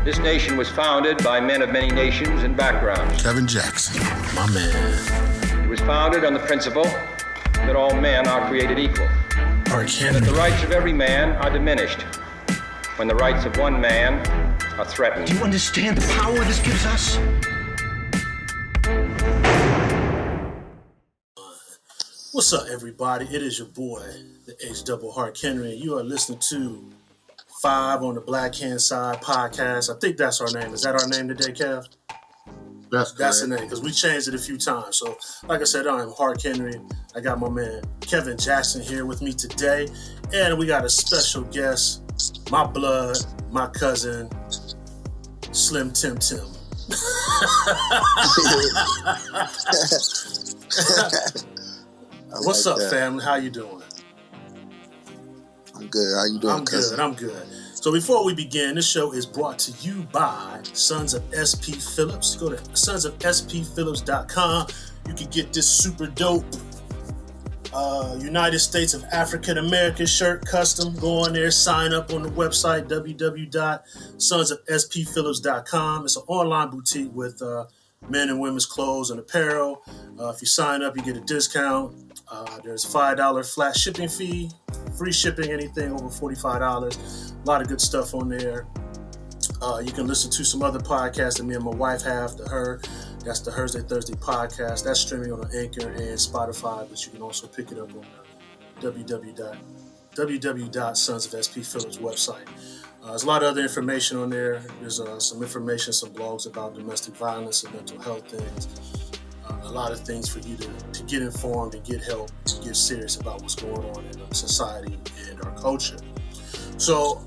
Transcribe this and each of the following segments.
This nation was founded by men of many nations and backgrounds. Kevin Jackson, my man. It was founded on the principle that all men are created equal. Hark Henry. That the rights of every man are diminished when the rights of one man are threatened. Do you understand the power this gives us? What's up, everybody? It is your boy, the H-double Hark Henry, and you are listening to 5 on the Black Hand Side podcast. I think that's our name. Is that our name today, Kev? That's the name, because we changed it a few times. So, like I said, I'm Hark Henry. I got my man Kevin Jackson here with me today, and we got a special guest, my blood, my cousin, Slim Tim Tim. What's up, family? How you doing? I'm good. How you doing, cousin? I'm good. So before we begin, this show is brought to you by Sons of SP Phillips. Go to sonsofspphillips.com. You can get this super dope United States of African American shirt custom. Go on there, sign up on the website, www.sonsofspphillips.com. It's an online boutique with men and women's clothes and apparel. If you sign up, you get a discount. There's $5 flat shipping fee, free shipping, anything over $45. A lot of good stuff on there. You can listen to some other podcasts that me and my wife have, that's the Thursday podcast. That's streaming on Anchor and Spotify, but you can also pick it up on www.sonsofspphillips website. There's a lot of other information on there. There's some information, some blogs about domestic violence and mental health things. A lot of things for you to get informed and get help, to get serious about what's going on in our society and our culture. So,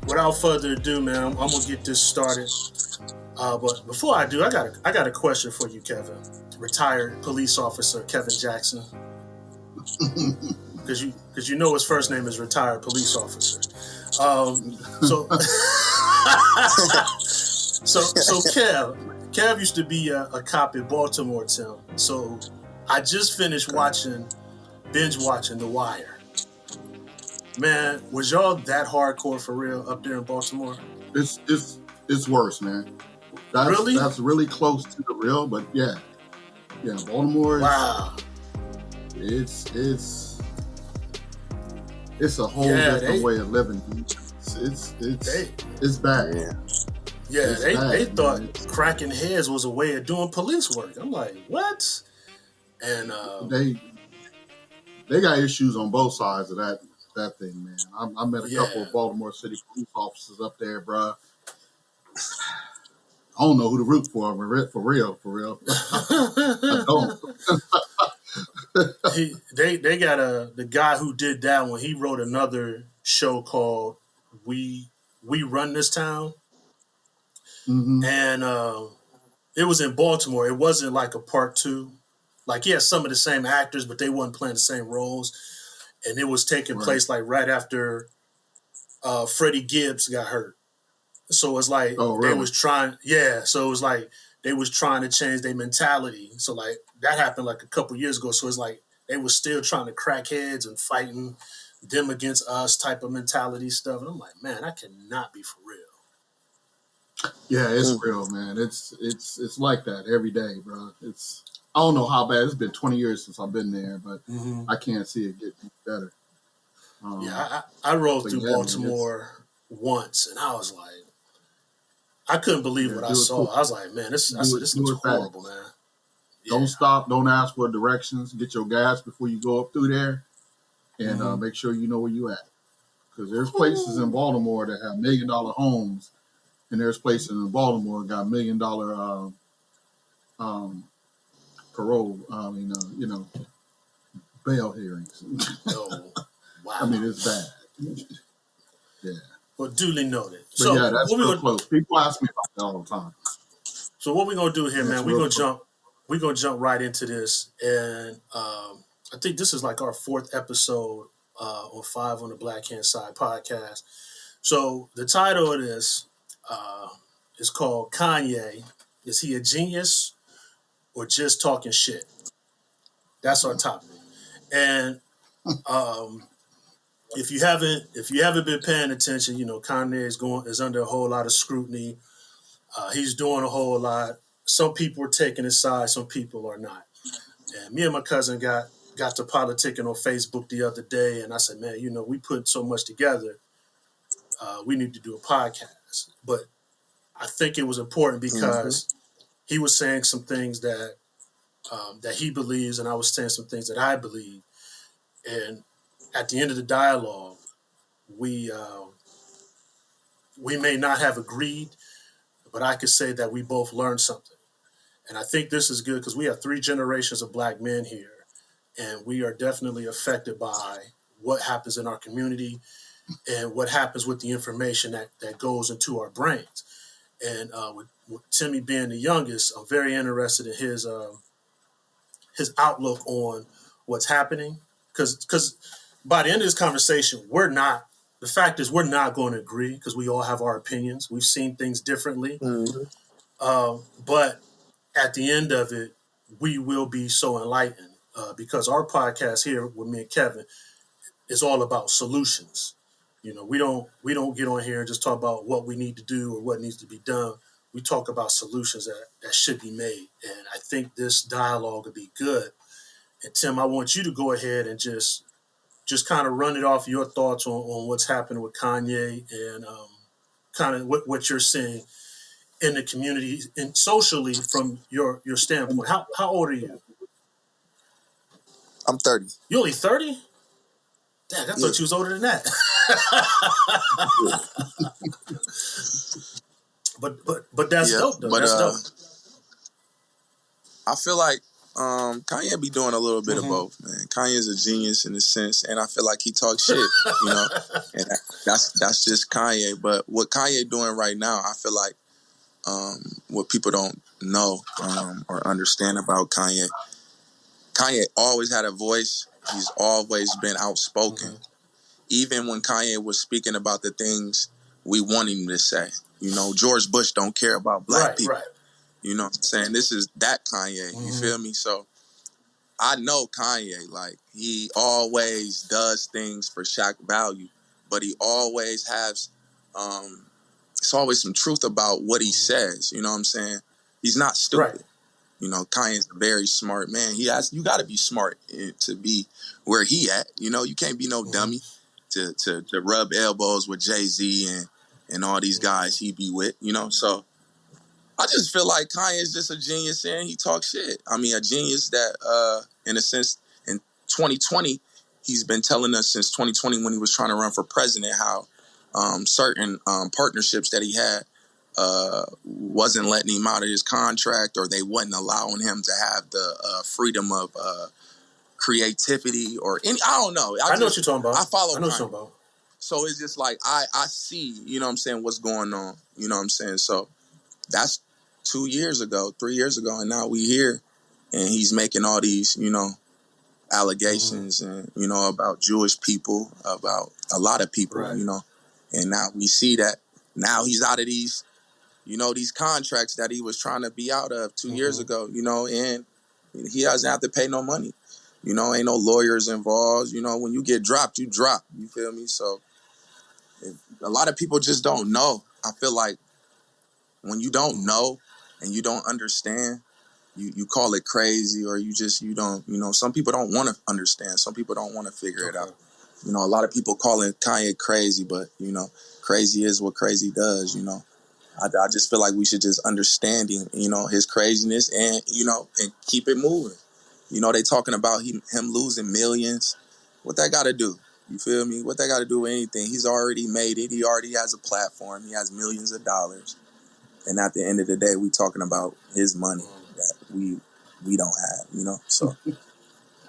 without further ado, man, I'm gonna get this started. But before I do, I got a question for you, Kevin. Retired police officer Kevin Jackson, because you know his first name is retired police officer. So Kev used to be a cop in Baltimore, Tim. So I just finished binge watching The Wire. Man, was y'all that hardcore for real up there in Baltimore? It's worse, man. That's really close to the real, but yeah, Baltimore. Wow. It's a whole different way of living. It's bad. Yeah, they thought cracking heads was a way of doing police work. I'm like, what? And they got issues on both sides of that thing, man. I met a couple of Baltimore City police officers up there, bruh. I don't know who to root for real. I don't. They got the guy who did that one. He wrote another show called We Run This Town. Mm-hmm. And it was in Baltimore. It wasn't like a part two. Like, he had some of the same actors, but they weren't playing the same roles. And it was taking place like right after Freddie Gibbs got hurt. So it's like they was trying. Yeah. So it was like they was trying to change their mentality. So like that happened like a couple years ago. So it's like they was still trying to crack heads and fighting them against us type of mentality stuff. And I'm like, man, that cannot be for real. Yeah, it's real, man. It's like that every day, bro. I don't know how bad. It's been 20 years since I've been there, but I can't see it getting better. I rode through Baltimore once, and I was like, I couldn't believe what I saw. I was like, man, this looks horrible, man. Yeah. Don't stop. Don't ask for directions. Get your gas before you go up through there, and make sure you know where you at. Because there's places in Baltimore that have $1 million homes, and there's places in Baltimore that got $1 million parole. Bail hearings. Oh, wow. I mean, it's bad. Yeah. Well, duly noted. But so yeah, that's real close. People ask me about that all the time. So what we're gonna do here, man? We're gonna jump right into this, and I think this is like our 4th episode on 5 on the Black Hand Side podcast. So the title of this is called Kanye. Is he a genius or just talking shit? That's our topic. And if you haven't been paying attention, Kanye is under a whole lot of scrutiny. He's doing a whole lot. Some people are taking his side, some people are not. And me and my cousin got to politicking on Facebook the other day, and I said, man, we put so much together. We need to do a podcast. But I think it was important because he was saying some things that he believes, and I was saying some things that I believe. And at the end of the dialogue, we may not have agreed, but I could say that we both learned something. And I think this is good because we have 3 generations of black men here, and we are definitely affected by what happens in our community and what happens with the information that goes into our brains. And with Timmy being the youngest, I'm very interested in his outlook on what's happening. Because by the end of this conversation, the fact is we're not going to agree because we all have our opinions. We've seen things differently. But at the end of it, we will be so enlightened because our podcast here with me and Kevin is all about solutions. We don't get on here and just talk about what we need to do or what needs to be done. We talk about solutions that should be made. And I think this dialogue would be good. And Tim, I want you to go ahead and just kind of run it off your thoughts on what's happening with Kanye and kind of what you're seeing in the community and socially from your standpoint. How old are you? I'm 30. You only 30? Dang, I thought you was older than that. but that's dope though. That's dope. I feel like Kanye be doing a little bit of both, man. Kanye's a genius in a sense, and I feel like he talks shit, and that's just Kanye. But what Kanye doing right now, I feel like what people don't know or understand about Kanye always had a voice. He's always been outspoken. Even when Kanye was speaking about the things we want him to say. George Bush don't care about black people. Right. You know what I'm saying? This is that Kanye. You feel me? So I know Kanye, like, he always does things for shock value, but he always has, it's always some truth about what he says. You know what I'm saying? He's not stupid. Right. Kanye's a very smart man. You got to be smart to be where he at. You can't be no dummy to rub elbows with Jay-Z and all these guys he be with, So I just feel like Kanye is just a genius and he talks shit. I mean, a genius that, in a sense, in 2020, he's been telling us since 2020 when he was trying to run for president how certain partnerships that he had wasn't letting him out of his contract, or they wasn't allowing him to have the freedom of creativity or any. I don't know. I know what you're talking about. I follow. I know what you're talking about. So it's just like I see. You know what I'm saying? What's going on? You know what I'm saying? So that's 2 years ago, 3 years ago, and now we here, and he's making all these, allegations and about Jewish people, about a lot of people, right. And now we see that now he's out of these, these contracts that he was trying to be out of 2 years ago, and he doesn't have to pay no money. Ain't no lawyers involved. When you get dropped, you drop. You feel me? So a lot of people just don't know. I feel like when you don't know and you don't understand, you call it crazy, or you don't, some people don't want to understand. Some people don't want to figure it out. A lot of people calling Kanye crazy, but, crazy is what crazy does, I just feel like we should just understand him, his craziness and keep it moving. They talking about him losing millions. What that got to do? You feel me? What that got to do with anything? He's already made it. He already has a platform. He has millions of dollars. And at the end of the day, we talking about his money that we don't have, So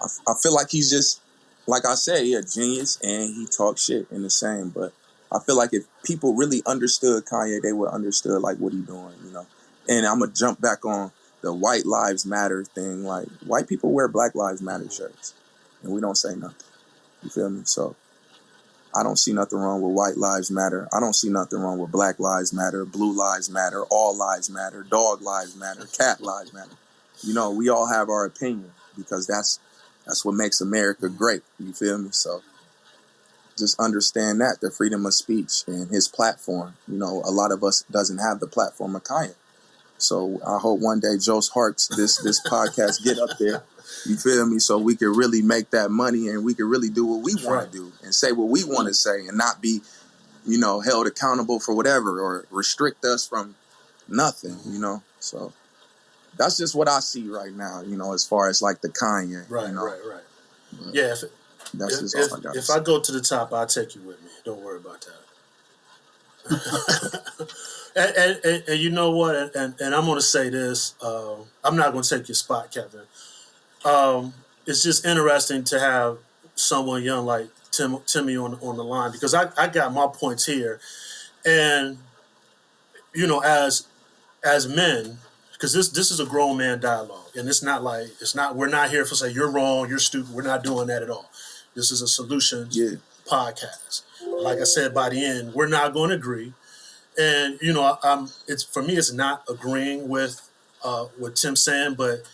I feel like he's just, like I said, he a genius and he talks shit in the same. But I feel like if people really understood Kanye, they would understood like what he doing, And I'm gonna jump back on the White Lives Matter thing. Like, white people wear Black Lives Matter shirts, and we don't say nothing. You feel me? So I don't see nothing wrong with White Lives Matter. I don't see nothing wrong with Black Lives Matter, Blue Lives Matter, All Lives Matter, Dog Lives Matter, Cat Lives Matter. We all have our opinion because that's what makes America great. You feel me? So just understand that the freedom of speech and his platform. You know, a lot of us doesn't have the platform of Kanye. So I hope one day Joe's Harks, this podcast get up there. You feel me? So we can really make that money and we can really do what we want to do and say what we want to say and not be, you know, held accountable for whatever or restrict us from nothing, you know? So that's just what I see right now, you know, as far as like the Kanye. Right, you know? right. Yeah, That's just all I got. If I go to the top, I'll take you with me. Don't worry about that. and you know what? And I'm going to say this. I'm not going to take your spot, Kevin. It's just interesting to have someone young like Timmy on the line because I got my points here, and you know, as men, because this is a grown man dialogue, and we're not here for say you're wrong, you're stupid. We're not doing that at all. This is a solutions podcast. Like I said, by the end, we're not going to agree, and you know, it's for me, it's not agreeing with what Tim's saying, but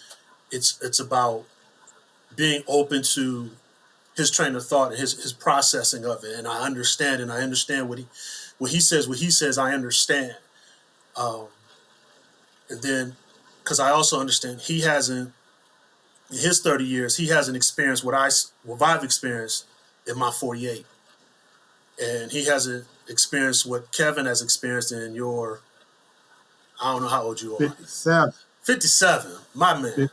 it's about being open to his train of thought and his processing of it, and I understand what he says. I understand, and then because I also understand he hasn't in his 30 years he hasn't experienced what I've experienced in my 48, and he hasn't experienced what Kevin has experienced in your I don't know how old you are 57, my man.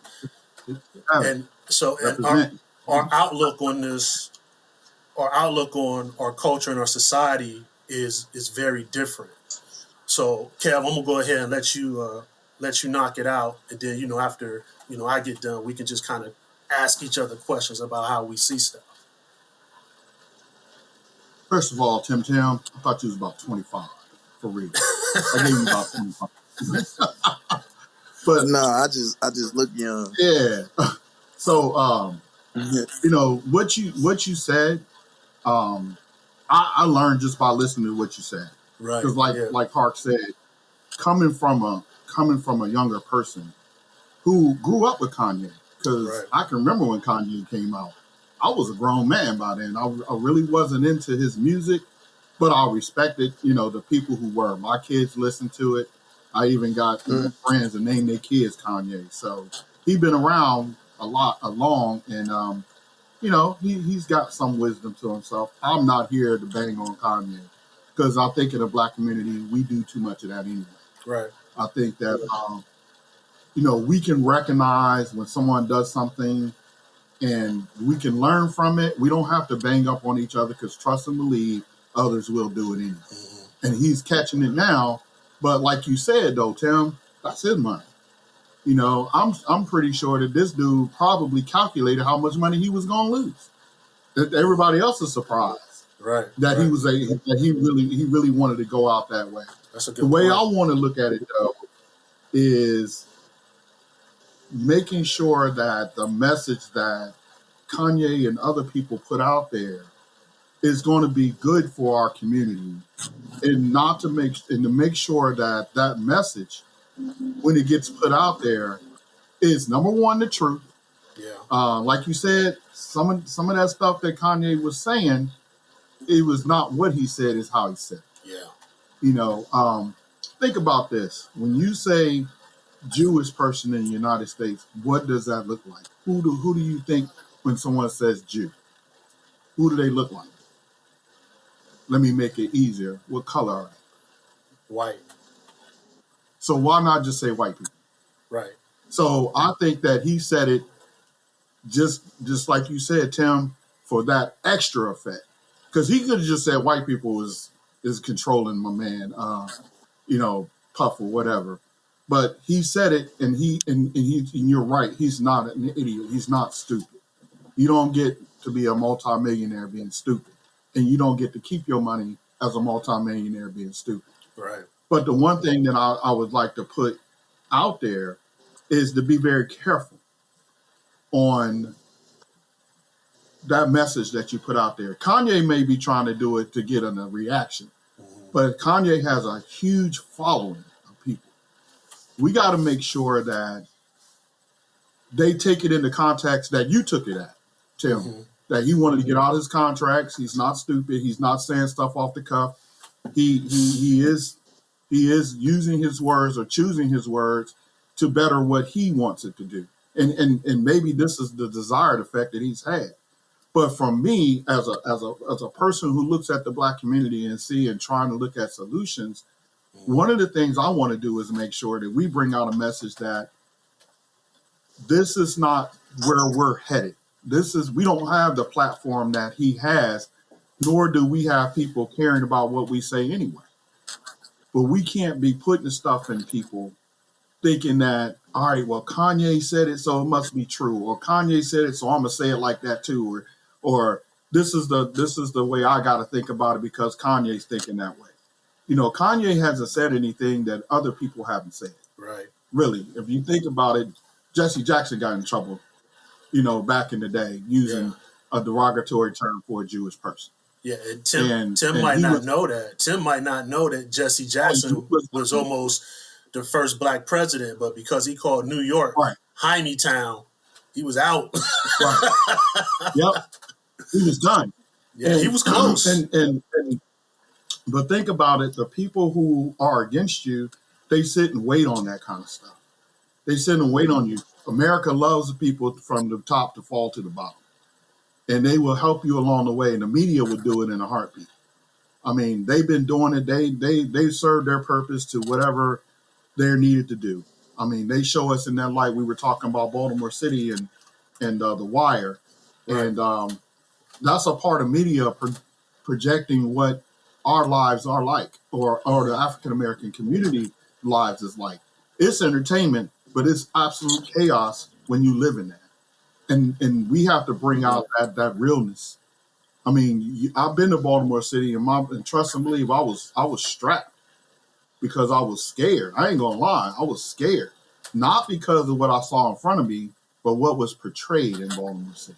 57. And so and our outlook on this, our outlook on our culture and our society is very different. So, Kev, I'm gonna go ahead and let you knock it out, and then you know after I get done, we can just kind of ask each other questions about how we see stuff. First of all, Tim, I thought you was about 25 for real. I gave you about 25. But no, I just look young. Yeah. So, you know what you said. I learned just by listening to what you said. Right. Because like Hark said, coming from a younger person who grew up with Kanye. Because I can remember when Kanye came out. I was a grown man by then. I really wasn't into his music, but I respected, the people who were. My kids listened to it. I even got friends that named their kids Kanye. So he's been around along, and he's got some wisdom to himself. I'm not here to bang on Kanye because I think in the black community we do too much of that anyway. Right. I think that we can recognize when someone does something and we can learn from it. We don't have to bang up on each other because trust and believe others will do it anyway. Mm-hmm. And he's catching it now. But like you said, though, Tim, that's his money. I'm pretty sure that this dude probably calculated how much money he was going to lose. That everybody else is surprised, right? That he really wanted to go out that way. That's a good. The way point. I want to look at it though is making sure that the message that Kanye and other people put out there is going to be good for our community, and to make sure that message, when it gets put out there, is number one the truth. Yeah. Like you said, some of that stuff that Kanye was saying, it was not what he said, is how he said it. Yeah. Think about this. When you say Jewish person in the United States, what does that look like? Who do you think when someone says Jew? Who do they look like? Let me make it easier. What color are they? White. So why not just say white people? Right. So I think that he said it just like you said, Tim, for that extra effect. Because he could have just said white people is controlling my man, Puff or whatever. But he said it, and you're right. He's not an idiot. He's not stupid. You don't get to be a multimillionaire being stupid, and you don't get to keep your money as a multimillionaire being stupid. Right. But the one thing that I would like to put out there is to be very careful on that message that you put out there. Kanye may be trying to do it to get a reaction, but Kanye has a huge following of people. We got to make sure that they take it in the context that you took it at, Tim. that he wanted to get out of his contracts. He's not stupid. He's not saying stuff off the cuff. He is using his words or choosing his words to better what he wants it to do. And maybe this is the desired effect that he's had. But from me, as a person who looks at the Black community and trying to look at solutions, one of the things I want to do is make sure that we bring out a message that this is not where we're headed. We don't have the platform that he has, nor do we have people caring about what we say anyway. But we can't be putting stuff in people thinking that, all right, well, Kanye said it, so it must be true, or Kanye said it, so I'm gonna say it like that too, or this is the way I got to think about it because Kanye's thinking that way. Kanye hasn't said anything that other people haven't said. Right. Really, if you think about it, Jesse Jackson got in trouble, back in the day using a derogatory term for a Jewish person. Yeah, and Tim might not know that. Tim might not know that Jesse Jackson was almost the first Black president, but because he called New York Heine Town, he was out. Right. Yep. He was done. Yeah, he was close. But think about it. The people who are against you, they sit and wait on that kind of stuff. They sit and wait on you. America loves the people from the top to fall to the bottom. And they will help you along the way. And the media will do it in a heartbeat. I mean, they've been doing it. They served their purpose to whatever they're needed to do. I mean, they show us in that light. We were talking about Baltimore City and The Wire. Right. And that's a part of media projecting what our lives are like, or the African-American community lives is like. It's entertainment, but it's absolute chaos when you live in that. And we have to bring out that realness. I mean, I've been to Baltimore City, and trust and believe, I was strapped because I was scared. I ain't gonna lie, I was scared, not because of what I saw in front of me, but what was portrayed in Baltimore City.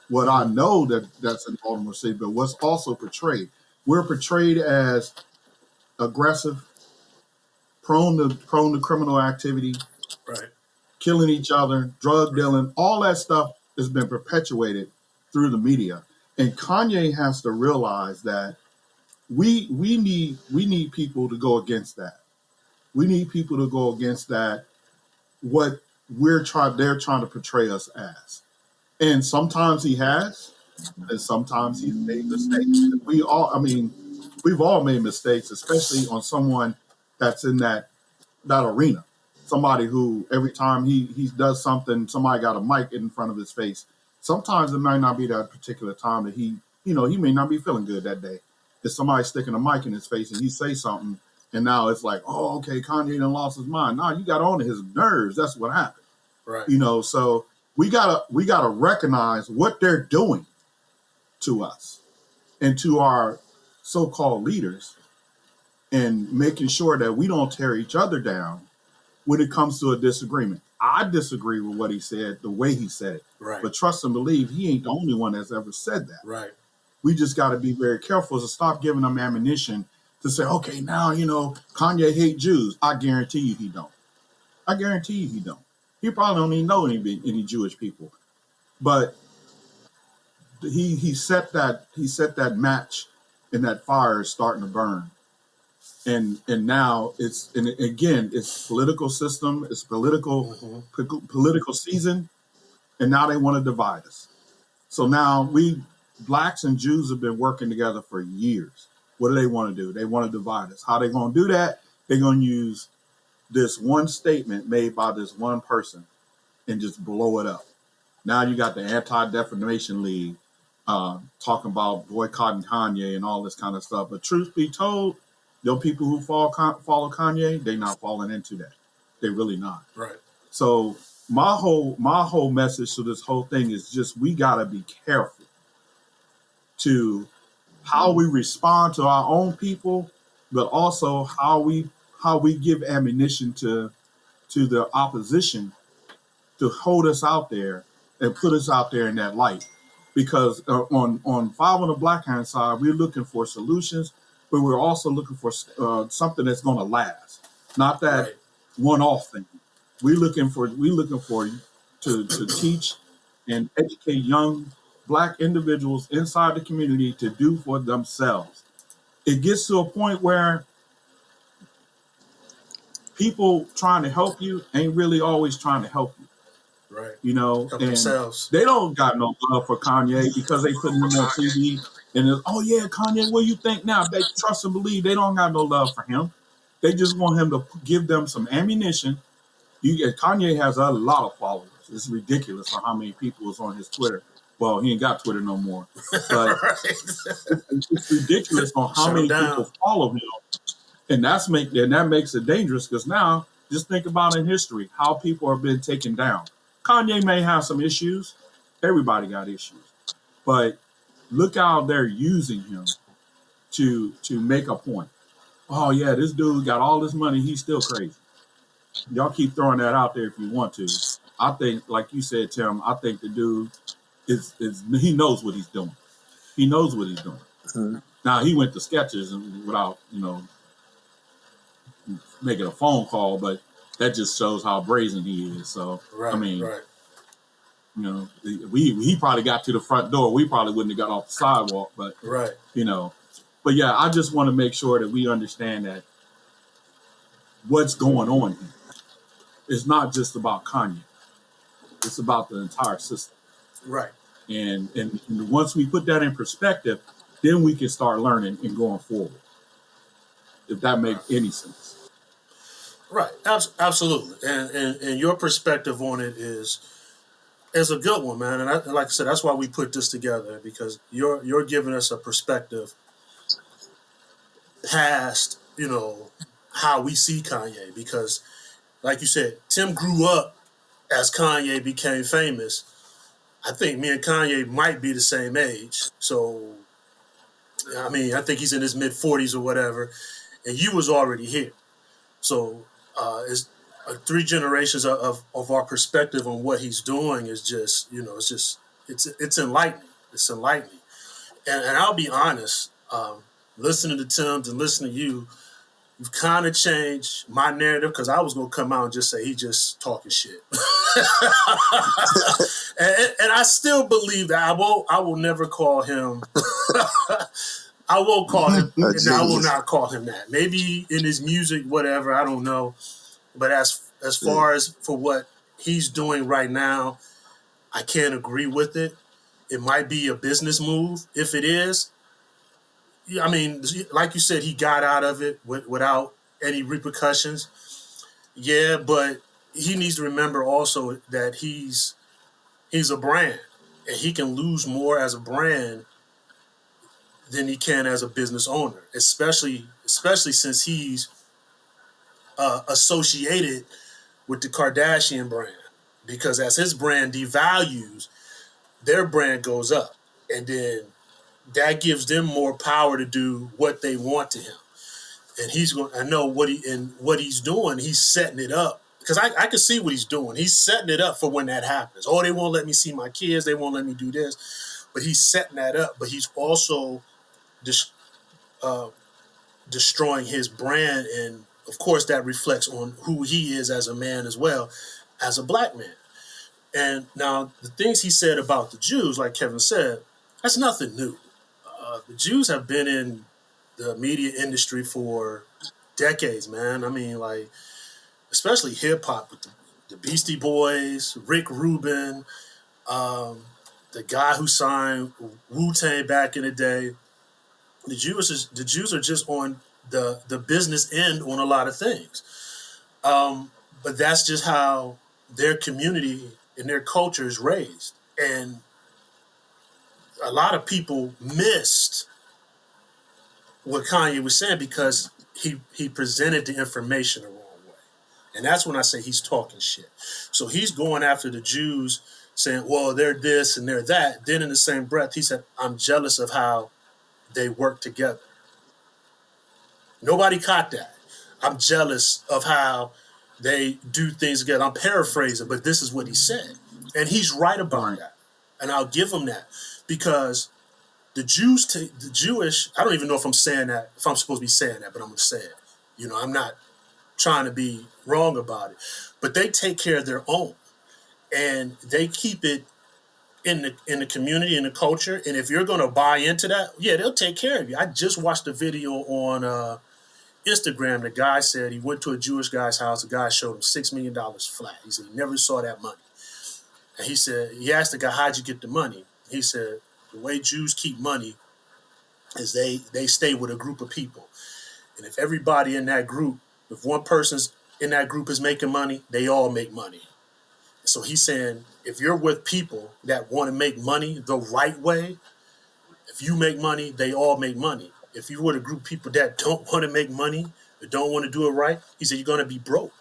What I know that's in Baltimore City, but what's also portrayed. We're portrayed as aggressive, prone to criminal activity, right, killing each other, drug dealing. All that stuff has been perpetuated through the media. And Kanye has to realize that we need people to go against that. We need people to go against that, what they're trying to portray us as. And sometimes he has, and sometimes he's made mistakes. We've all made mistakes, especially on someone that's in that arena. Somebody who every time he does something, somebody got a mic in front of his face. Sometimes it might not be that particular time that he may not be feeling good that day. If somebody's sticking a mic in his face and he say something, and now it's like, oh, okay, Kanye done lost his mind. No, you got on his nerves. That's what happened. Right. So we gotta recognize what they're doing to us and to our so-called leaders, and making sure that we don't tear each other down when it comes to a disagreement. I disagree with what he said, the way he said it. Right. But trust and believe, he ain't the only one that's ever said that. Right. We just got to be very careful to stop giving them ammunition to say, okay, now, Kanye hate Jews. I guarantee you he don't. I guarantee you he don't. He probably don't even know any Jewish people. But he set that match, and that fire is starting to burn. And now it's political system, it's political season, and now they want to divide us. So now Blacks and Jews have been working together for years. What do they want to do? They want to divide us. How they going to do that? They're going to use this one statement made by this one person and just blow it up. Now you got the Anti-Defamation League talking about boycotting Kanye and all this kind of stuff. But truth be told, those people who follow Kanye, they not falling into that. They really not. Right. So my whole message to this whole thing is just, we gotta be careful to how we respond to our own people, but also how we give ammunition to the opposition to hold us out there and put us out there in that light. Because on Five on the Black Hand side, we're looking for solutions, but we're also looking for something that's going to last, not that one-off thing. We're looking for to teach and educate young black individuals inside the community to do for themselves. It gets to a point where people trying to help you ain't really always trying to help you. Right. You know, Help and themselves. they don't got no love for Kanye because they putting him on TV and it's, oh yeah, Kanye, what do you think now? They trust and believe. They don't got no love for him. They just want him to give them some ammunition. Kanye has a lot of followers. It's ridiculous on how many people is on his Twitter. Well, he ain't got Twitter no more, but Right. it's ridiculous on how Shut many him people down. follow him, and that makes it dangerous because now just think about in history how people have been taken down. Kanye may have some issues. Everybody got issues, but look how they're using him to make a point. Oh yeah, this dude got all this money. He's still crazy. Y'all keep throwing that out there if you want to. I think, like you said, Tim, I think the dude is he knows what he's doing. He knows what he's doing. Mhm. Now he went to sketches and without making a phone call, but that just shows how brazen he is. So Right. I mean, right. he probably got to the front door. We probably wouldn't have got off the sidewalk, but Right. But yeah, I just want to make sure that we understand that what's going on here. It's not just about Kanye. It's about the entire system. Right. And once we put that in perspective, then we can start learning and going forward. If that makes any sense. Right. Absolutely. And your perspective on it is a good one, man. And like I said, that's why we put this together, because you're giving us a perspective past, how we see Kanye. Because, like you said, Tim grew up as Kanye became famous. I think me and Kanye might be the same age. So, I mean, I think he's in his mid-40s or whatever. And you was already here. So, it's 3 generations of our perspective on what he's doing is just, it's enlightening. It's enlightening. And I'll be honest, listening to Tim and listening to you've kind of changed my narrative, because I was going to come out and just say he just talking shit. and I still believe that I will never call him. I won't call him, and I will not call him that. Maybe in his music, whatever, I don't know. But as far as for what he's doing right now, I can't agree with it. It might be a business move. If it is, I mean, like you said, he got out of it without any repercussions. Yeah, but he needs to remember also that he's a brand, and he can lose more as a brand than he can as a business owner, especially since he's associated with the Kardashian brand. Because as his brand devalues, their brand goes up, and then that gives them more power to do what they want to him. And he's going. I know what he's doing. He's setting it up, because I can see what he's doing. He's setting it up for when that happens. Oh, they won't let me see my kids. They won't let me do this. But he's setting that up. But he's also destroying his brand, and of course that reflects on who he is as a man as well, as a black man. And now the things he said about the Jews, like Kevin said, that's nothing new. The Jews have been in the media industry for decades, man. I mean, like, especially hip hop with the Beastie Boys, Rick Rubin, the guy who signed Wu-Tang back in the day. The Jews are just on the business end on a lot of things. But that's just how their community and their culture is raised. And a lot of people missed what Kanye was saying because he presented the information the wrong way. And that's when I say he's talking shit. So he's going after the Jews, saying, well, they're this and they're that. Then in the same breath, he said, I'm jealous of how they work together. Nobody caught that. I'm jealous of how they do things together. I'm paraphrasing, but this is what he said. And he's right about that. And I'll give him that, because the Jewish, I don't even know if I'm saying that, if I'm supposed to be saying that, but I'm going to say it. I'm not trying to be wrong about it. But they take care of their own. And they keep it in the community, in the culture, and if you're going to buy into that, yeah, they'll take care of you. I just watched a video on Instagram. The guy said he went to a Jewish guy's house. The guy showed him $6 million flat. He said he never saw that money. And he asked the guy, how'd you get the money? He said, the way Jews keep money is they stay with a group of people. And if everybody in that group, if one person's in that group is making money, they all make money. So he's saying, if you're with people that want to make money the right way, if you make money, they all make money. If you're with a group of people that don't want to make money, that don't want to do it right, he said, you're going to be broke,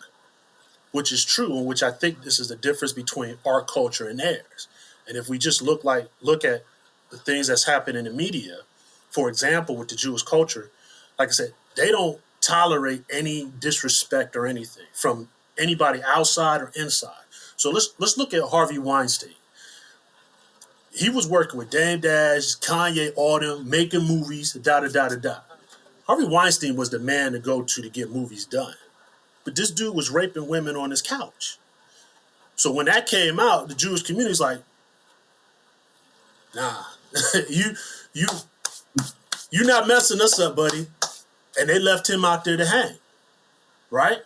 which is true, and which I think this is the difference between our culture and theirs. And if we just look at the things that's happened in the media, for example, with the Jewish culture, like I said, they don't tolerate any disrespect or anything from anybody outside or inside. So let's look at Harvey Weinstein. He was working with Dame Dash, Kanye, all them, making movies, da-da-da-da-da. Harvey Weinstein was the man to go to get movies done. But this dude was raping women on his couch. So when that came out, the Jewish community's like, nah, you're not messing us up, buddy. And they left him out there to hang, right?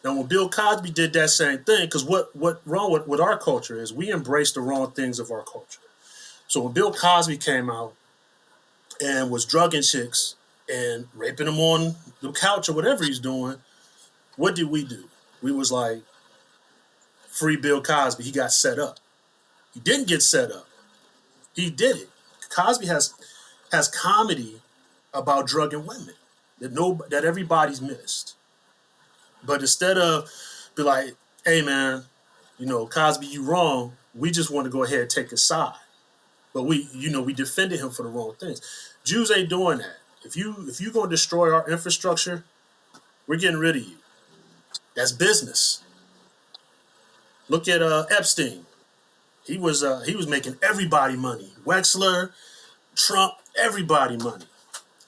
Now, when Bill Cosby did that same thing, because what wrong with our culture is we embrace the wrong things of our culture. So when Bill Cosby came out and was drugging chicks and raping them on the couch or whatever he's doing, what did we do? We was like, free Bill Cosby. He got set up. He didn't get set up. He did it. Cosby has comedy about drugging women that everybody's missed. But instead of be like, hey man, Cosby, you wrong, we just want to go ahead and take a side. But we defended him for the wrong things. Jews ain't doing that. If you gonna destroy our infrastructure, we're getting rid of you. That's business. Look at Epstein. He was making everybody money. Wexler, Trump, everybody money.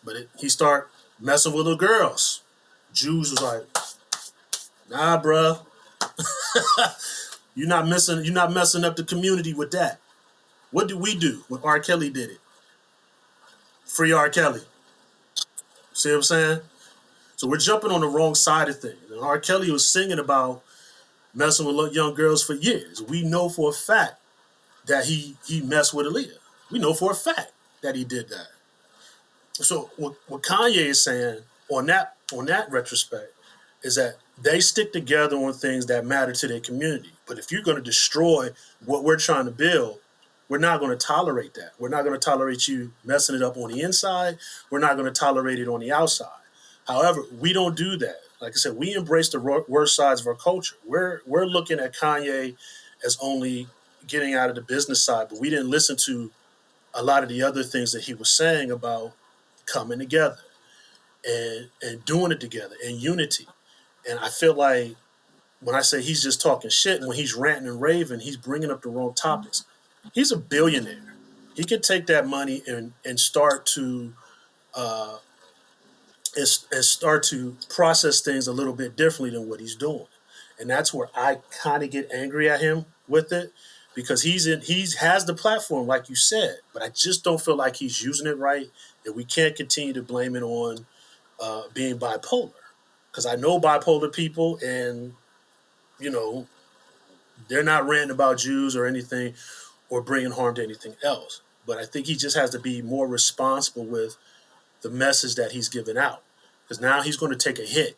But he started messing with little girls. Jews was like, nah, bruh. You're not messing up the community with that. What did we do when R. Kelly did it? Free R. Kelly. See what I'm saying? So we're jumping on the wrong side of things. And R. Kelly was singing about messing with young girls for years. We know for a fact that he messed with Aaliyah. We know for a fact that he did that. So what Kanye is saying on that retrospect is that they stick together on things that matter to their community. But if you're going to destroy what we're trying to build, we're not going to tolerate that. We're not going to tolerate you messing it up on the inside. We're not going to tolerate it on the outside. However, we don't do that. Like I said, we embrace the worst sides of our culture. We're looking at Kanye as only getting out of the business side, but we didn't listen to a lot of the other things that he was saying about coming together and doing it together in unity. And I feel like when I say he's just talking shit and when he's ranting and raving, he's bringing up the wrong topics. He's a billionaire. He can take that money and start to process things a little bit differently than what he's doing. And that's where I kind of get angry at him with it, because he has the platform, like you said, but I just don't feel like he's using it right. And we can't continue to blame it on being bipolar, because I know bipolar people, and they're not ranting about Jews or anything or bringing harm to anything else. But I think he just has to be more responsible with the message that he's giving out, because now he's going to take a hit.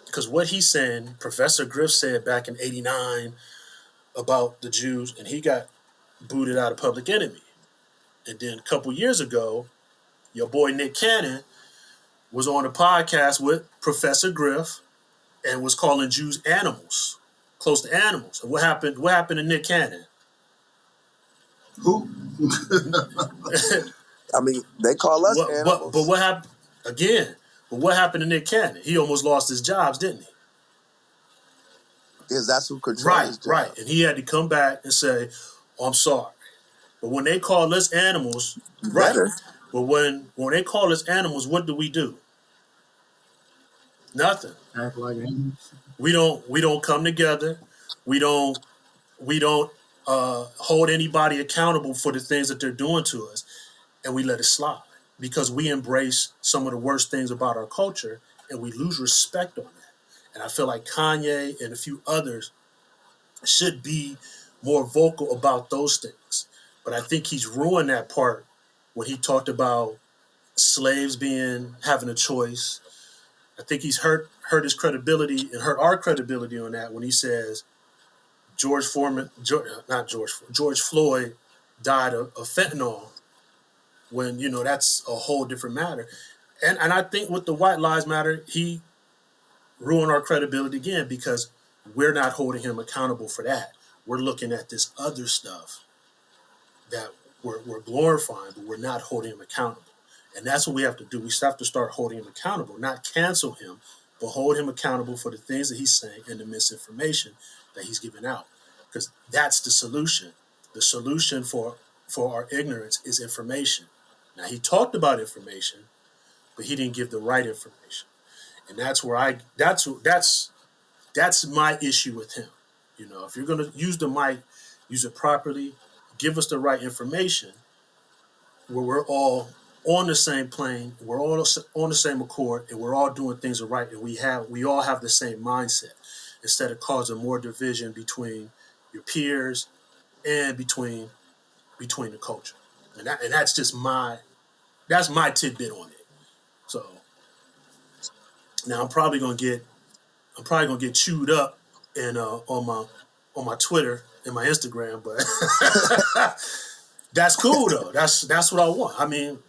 Because what he's saying, Professor Griff said back in '89 about the Jews, and he got booted out of Public Enemy. And then a couple years ago, your boy Nick Cannon was on a podcast with Professor Griff and was calling Jews animals, close to animals. And what happened to Nick Cannon? Who? I mean, they call us animals. But what happened again? But what happened to Nick Cannon? He almost lost his jobs, didn't he? Because that's who controls his job. Right. And he had to come back and say, oh, I'm sorry. But when they call us animals, Better. Right. But when they call us animals, what do? Nothing. Act like animals. We don't come together. We don't hold anybody accountable for the things that they're doing to us, and we let it slide because we embrace some of the worst things about our culture and we lose respect on that. And I feel like Kanye and a few others should be more vocal about those things. But I think he's ruined that part when he talked about slaves being having a choice. I think he's hurt his credibility and hurt our credibility on that when he says George Floyd died of fentanyl, when that's a whole different matter. And I think with the White Lives Matter, he ruined our credibility again because we're not holding him accountable for that. We're looking at this other stuff that we're glorifying, but we're not holding him accountable. And that's what we have to do. We have to start holding him accountable, not cancel him, but hold him accountable for the things that he's saying and the misinformation that he's giving out. Because that's the solution. The solution for our ignorance is information. Now, he talked about information, but he didn't give the right information. And that's where that's my issue with him. If you're going to use the mic, use it properly, give us the right information where we're all on the same plane, we're all on the same accord, and we're all doing things right, and we all have the same mindset, instead of causing more division between your peers and between the culture. And that's just my tidbit on it. So now I'm probably gonna get chewed up and on my Twitter and my Instagram, but that's cool though. That's what I want. I mean,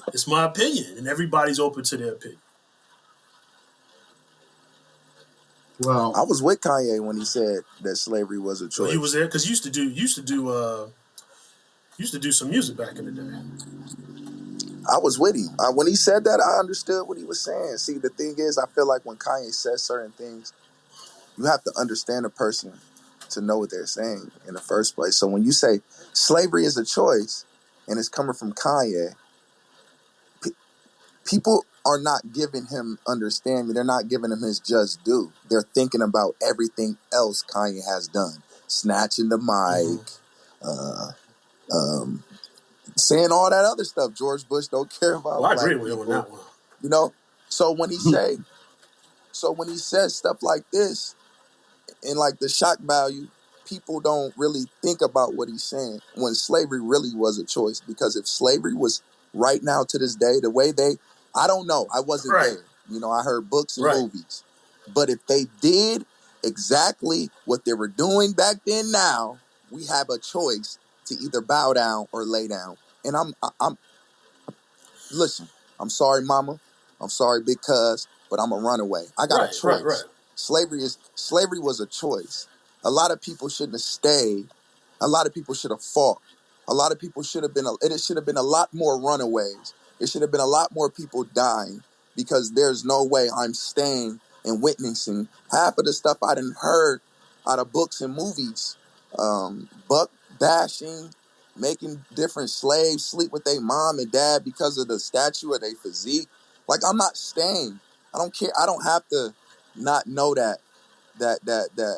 it's my opinion, and everybody's open to their opinion. Well, I was with Kanye when he said that slavery was a choice. Well, he was there because he used to do some music back in the day. I was with him. When he said that, I understood what he was saying. See, the thing is, I feel like when Kanye says certain things, you have to understand a person to know what they're saying in the first place. So when you say slavery is a choice and it's coming from Kanye, people are not giving him understanding. They're not giving him his just due. They're thinking about everything else Kanye has done. Snatching the mic, saying all that other stuff. George Bush don't care about I black agree with people. him on that one. So when he says stuff like this, and like the shock value, people don't really think about what he's saying when slavery really was a choice. Because if slavery was right now to this day, the way I don't know, I wasn't there. I heard books and movies. But if they did exactly what they were doing back then now, we have a choice to either bow down or lay down. And listen, I'm sorry, mama. I'm sorry, big cuz, but I'm a runaway. I got a choice. Right. Slavery was a choice. A lot of people shouldn't have stayed. A lot of people should have fought. A lot of people it should have been a lot more runaways. It should have been a lot more people dying, because there's no way I'm staying and witnessing half of the stuff I done heard out of books and movies. Buck bashing, making different slaves sleep with their mom and dad because of the statue of their physique. Like, I'm not staying. I don't care. I don't have to not know that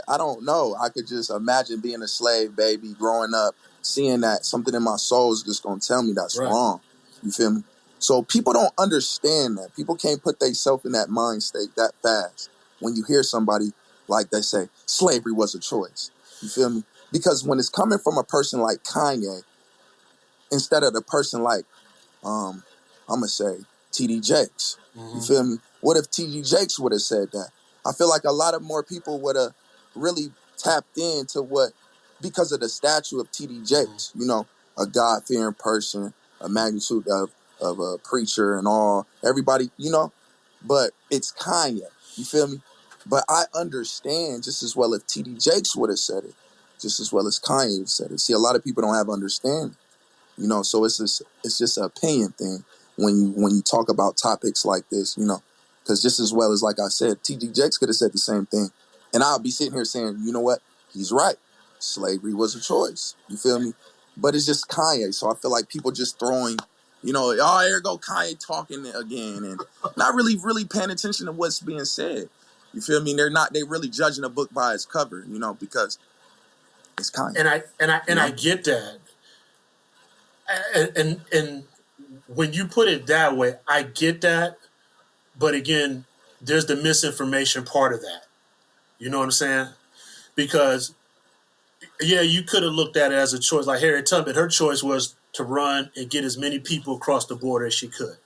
I don't know. I could just imagine being a slave baby growing up, seeing that something in my soul is just gonna tell me that's wrong. You feel me? So people don't understand that. People can't put themselves in that mind state that fast when you hear somebody like they say slavery was a choice. You feel me? Because when it's coming from a person like Kanye, instead of the person like I'm gonna say TD Jakes. You feel me? What if TD Jakes would have said that? I feel like a lot of more people would have really tapped into because of the statue of TD Jakes, a God-fearing person, a magnitude of a preacher and all, everybody, but it's Kanye, you feel me? But I understand just as well if TD Jakes would have said it, just as well as Kanye would have said it. See, a lot of people don't have understanding, so it's just an opinion thing when you talk about topics like this, because just as well as, like I said, T.D. Jakes could have said the same thing, and I'll be sitting here saying, you know what, he's right, slavery was a choice. You feel me? But it's just Kanye, so I feel like people just throwing, oh, here go Kanye talking again, and not really paying attention to what's being said. You feel me? They really judging a book by its cover, because It's Kanye. And I get that. And when you put it that way, I get that. But again, there's the misinformation part of that. You know what I'm saying? Because yeah, you could have looked at it as a choice. Like Harriet Tubman, her choice was to run and get as many people across the border as she could.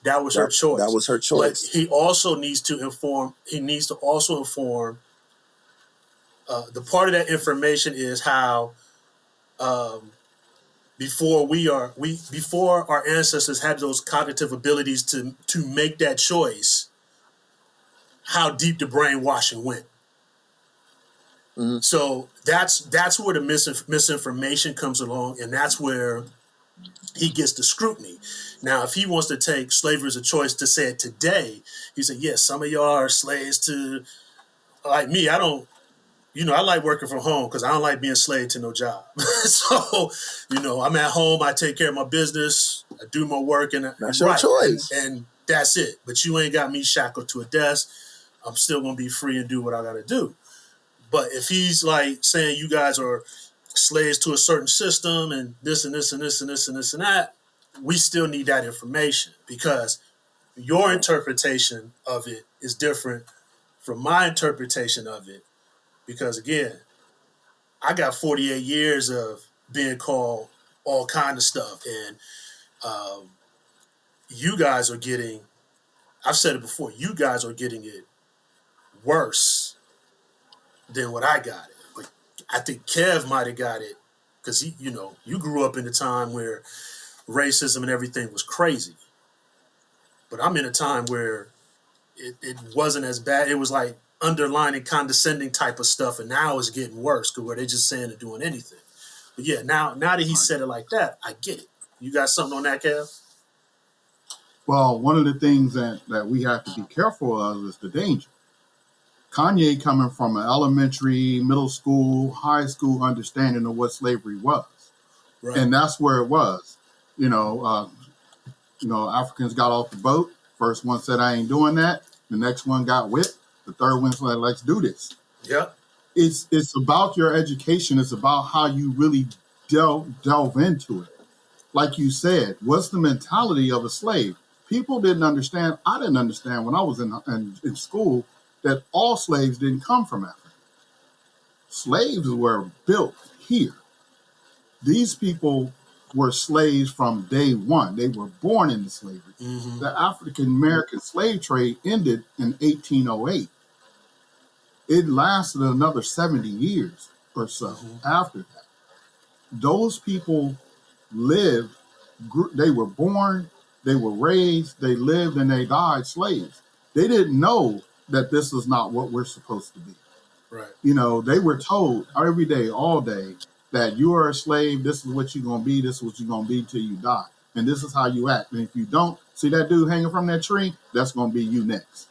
That was her choice. That was her choice. But he also needs to inform. He needs to also inform. The part of that information is how before our ancestors had those cognitive abilities to make that choice, how deep the brainwashing went. Mm-hmm. So that's where the misinformation comes along, and that's where he gets the scrutiny. Now, if he wants to take slavery as a choice to say it today, he said, yes, some of y'all are slaves to, like me, I don't, I like working from home because I don't like being slave to no job. So, I'm at home, I take care of my business, I do my work, and that's your choice. And that's it. But you ain't got me shackled to a desk. I'm still going to be free and do what I got to do. But if he's like saying you guys are slaves to a certain system and this and this and this and this and this and that, we still need that information because your interpretation of it is different from my interpretation of it. Because again, I got 48 years of being called all kind of stuff, and you guys are getting, I've said it before, you guys are getting it worse than what I got it. But I think Kev might have got it because you grew up in a time where racism and everything was crazy. But I'm in a time where it wasn't as bad. It was like underlining condescending type of stuff, and now it's getting worse because where they're just saying they're doing anything. But yeah, now that he said it like that, I get it. You got something on that, Kev? Well, one of the things that we have to be careful of is the danger. Kanye coming from an elementary, middle school, high school understanding of what slavery was. Right. And that's where it was. Africans got off the boat. First one said, I ain't doing that. The next one got whipped. The third one said, let's do this. Yep. It's about your education. It's about how you really delve into it. Like you said, what's the mentality of a slave? People didn't understand. I didn't understand when I was in school that all slaves didn't come from Africa. Slaves were built here. These people were slaves from day one. They were born into slavery. Mm-hmm. The African-American slave trade ended in 1808. It lasted another 70 years or so after that. Those people lived, they were born, they were raised, they lived, and they died slaves. They didn't know that this is not what we're supposed to be. Right. They were told every day, all day, that you are a slave, this is what you're going to be, this is what you're going to be till you die. And this is how you act. And if you don't see that dude hanging from that tree, that's going to be you next.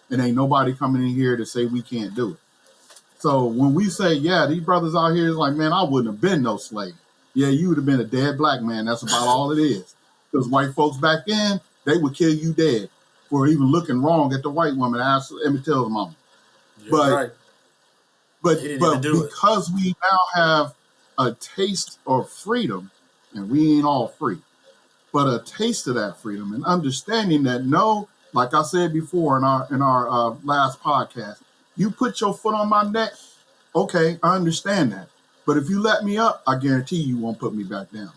And ain't nobody coming in here to say we can't do it. So when we say, yeah, these brothers out here is like, man, I wouldn't have been no slave. Yeah, you would have been a dead black man. That's about all it is. Because white folks back then, they would kill you dead for even looking wrong at the white woman. Ask Emmett Till's mama. Right. But because we now have a taste of freedom, and we ain't all free, but a taste of that freedom and understanding that like I said before in our last podcast, you put your foot on my neck, okay, I understand that. But if you let me up, I guarantee you won't put me back down.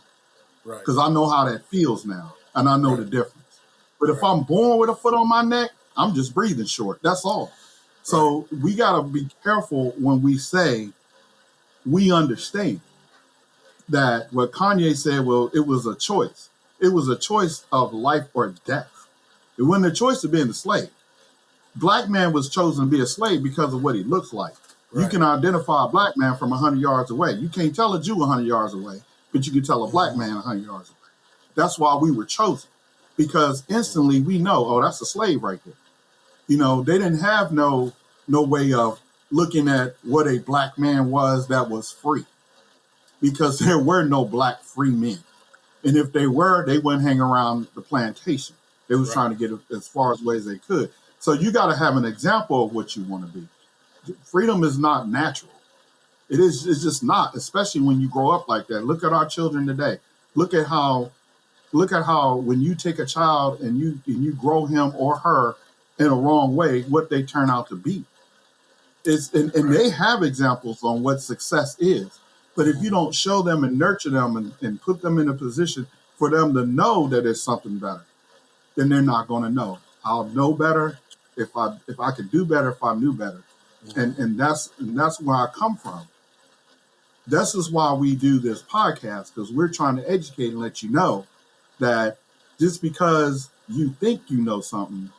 Right. Because I know how that feels now, and I know the difference. But if I'm born with a foot on my neck, I'm just breathing short. That's all. So we got to be careful when we say we understand that what Kanye said, well, it was a choice. It was a choice of life or death. It wasn't a choice to being a slave. Black man was chosen to be a slave because of what he looks like. Right. You can identify a black man from 100 yards away. You can't tell a Jew 100 yards away, but you can tell a black man 100 yards away. That's why we were chosen, because instantly we know, oh, that's a slave right there. They didn't have no way of looking at what a black man was that was free, because there were no black free men. And if they were, they wouldn't hang around the plantation. They was trying to get as far away as they could. So you got to have an example of what you want to be. Freedom is not natural. It's just not, especially when you grow up like that. Look at our children today. Look at how when you take a child and you grow him or her in a wrong way, what they turn out to be. And they have examples on what success is. But if you don't show them and nurture them and put them in a position for them to know that there's something better, then they're not going to know. I'll know better if I could do better if I knew better. And that's where I come from. This is why we do this podcast, because we're trying to educate and let you know that just because you think you know something,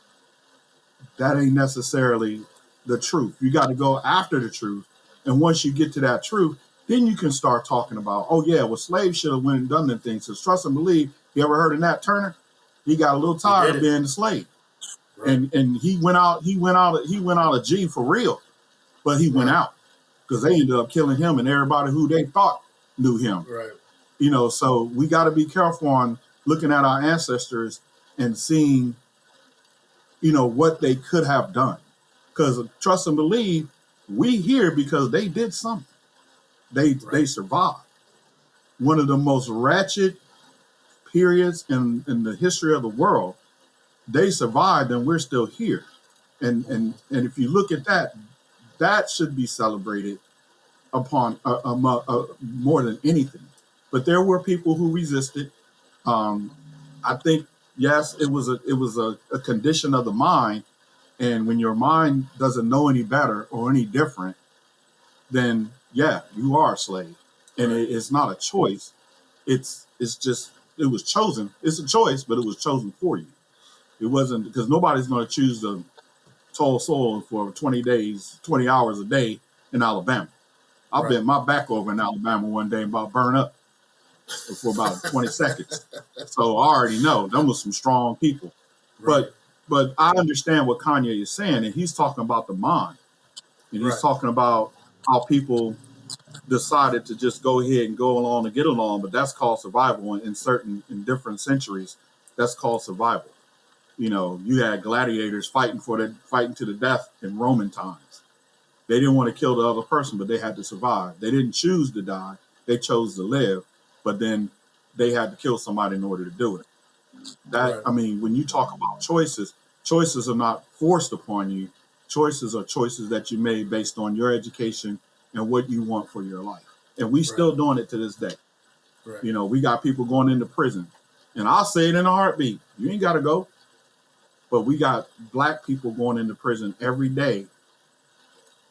that ain't necessarily the truth. You got to go after the truth. And once you get to that truth, then you can start talking about, oh yeah, well, slaves should have went and done them things. Because trust and believe, you ever heard of Nat Turner? He got a little tired of being a slave. Right. And he went out a G for real, but he went out because they ended up killing him and everybody who they thought knew him. Right. You know, so we got to be careful on looking at our ancestors and seeing, you know, what they could have done. Because trust and believe, we here because they did something. They survived. One of the most ratchet periods in the history of the world. They survived and we're still here. And if you look at that, that should be celebrated upon more than anything. But there were people who resisted. I think, yes, it was a condition of the mind. And when your mind doesn't know any better or any different, then yeah, you are a slave. And it's not a choice. It's just, it was chosen. It's a choice, but it was chosen for you. It wasn't, because nobody's going to choose to toil soil for 20 days, 20 hours a day in Alabama. I bent my back over in Alabama one day and about burned up for about 20 seconds. So I already know them was some strong people. Right. But I understand what Kanye is saying, and he's talking about the mind. And he's talking about how people decided to just go ahead and go along and get along, but that's called survival in different centuries. That's called survival. You know, you had gladiators fighting to the death in Roman times. They didn't want to kill the other person, but they had to survive. They didn't choose to die. They chose to live, but then they had to kill somebody in order to do it. I mean, when you talk about choices are not forced upon you. Choices are choices that you made based on your education and what you want for your life. And we still doing it to this day. Right. You know, we got people going into prison. And I'll say it in a heartbeat. You ain't got to go. But we got black people going into prison every day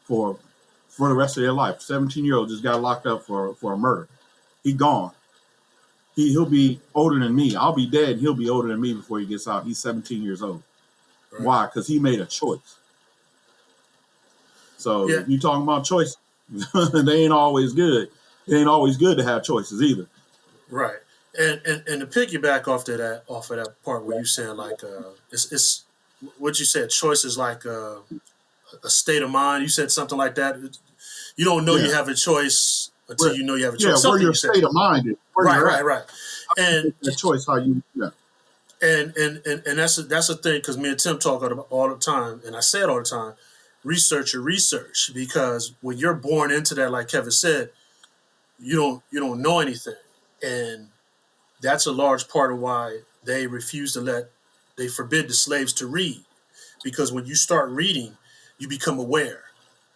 for the rest of their life. 17-year-old just got locked up for a murder. He gone. He'll be older than me. I'll be dead. He'll be older than me before he gets out. He's 17 years old. Right. Why? Because he made a choice. So you talking about choices. They ain't always good. It ain't always good to have choices either. Right. And to piggyback off of that part where you saying like it's what you said, choice is like a state of mind. You said something like that. You don't know you have a choice until you know you have a choice. Yeah, where your state of mind is. Right. And the choice how you And that's a thing, because me and Tim talk about all the time, and I say it all the time. Research your research, because when you're born into that, like Kevin said, you don't know anything, and that's a large part of why they they forbid the slaves to read, because when you start reading, you become aware.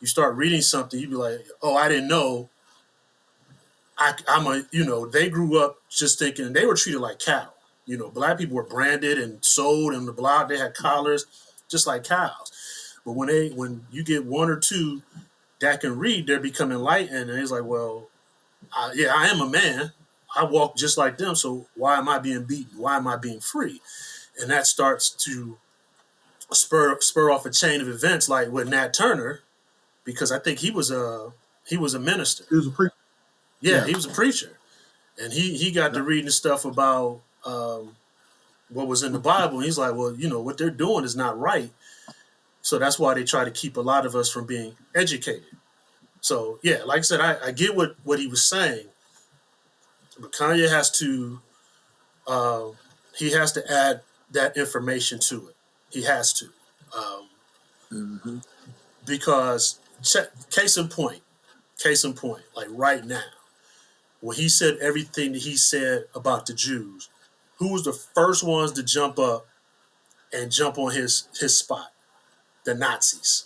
You start reading something, you be like, oh, I didn't know. They grew up just thinking they were treated like cattle. You know, black people were branded and sold and blah. They had collars, just like cows. But when you get one or two that can read, they're becoming enlightened, and it's like, well, I am a man. I walk just like them. So why am I being beaten? Why am I being free? And that starts to spur off a chain of events, like with Nat Turner, because I think he was a minister. He was a preacher. Yeah, he was a preacher, and he got to reading stuff about what was in the Bible. And he's like, well, what they're doing is not right. So that's why they try to keep a lot of us from being educated. So, yeah, like I said, I get what he was saying. But Kanye has to add that information to it. He has to. Because, case in point, case in point, like right now, when he said everything that he said about the Jews, who was the first ones to jump up and jump on his spot? The Nazis.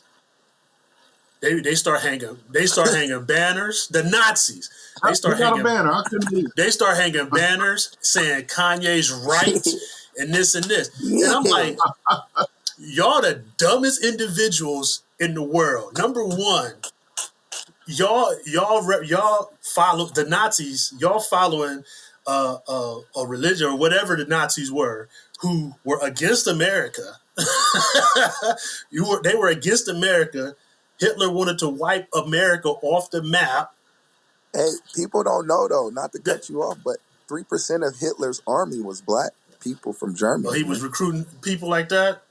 They start hanging banners. The Nazis. They start got hanging a banner. I couldn't believe it. They start hanging banners saying Kanye's right and this and this. And I'm like, y'all the dumbest individuals in the world. Number one, y'all follow the Nazis. Y'all following a religion or whatever the Nazis were, who were against America. They were against America. Hitler wanted to wipe America off the map. Hey, people don't know though, not to cut you off, but 3% of Hitler's army was black people from Germany. Well, he was recruiting people like that.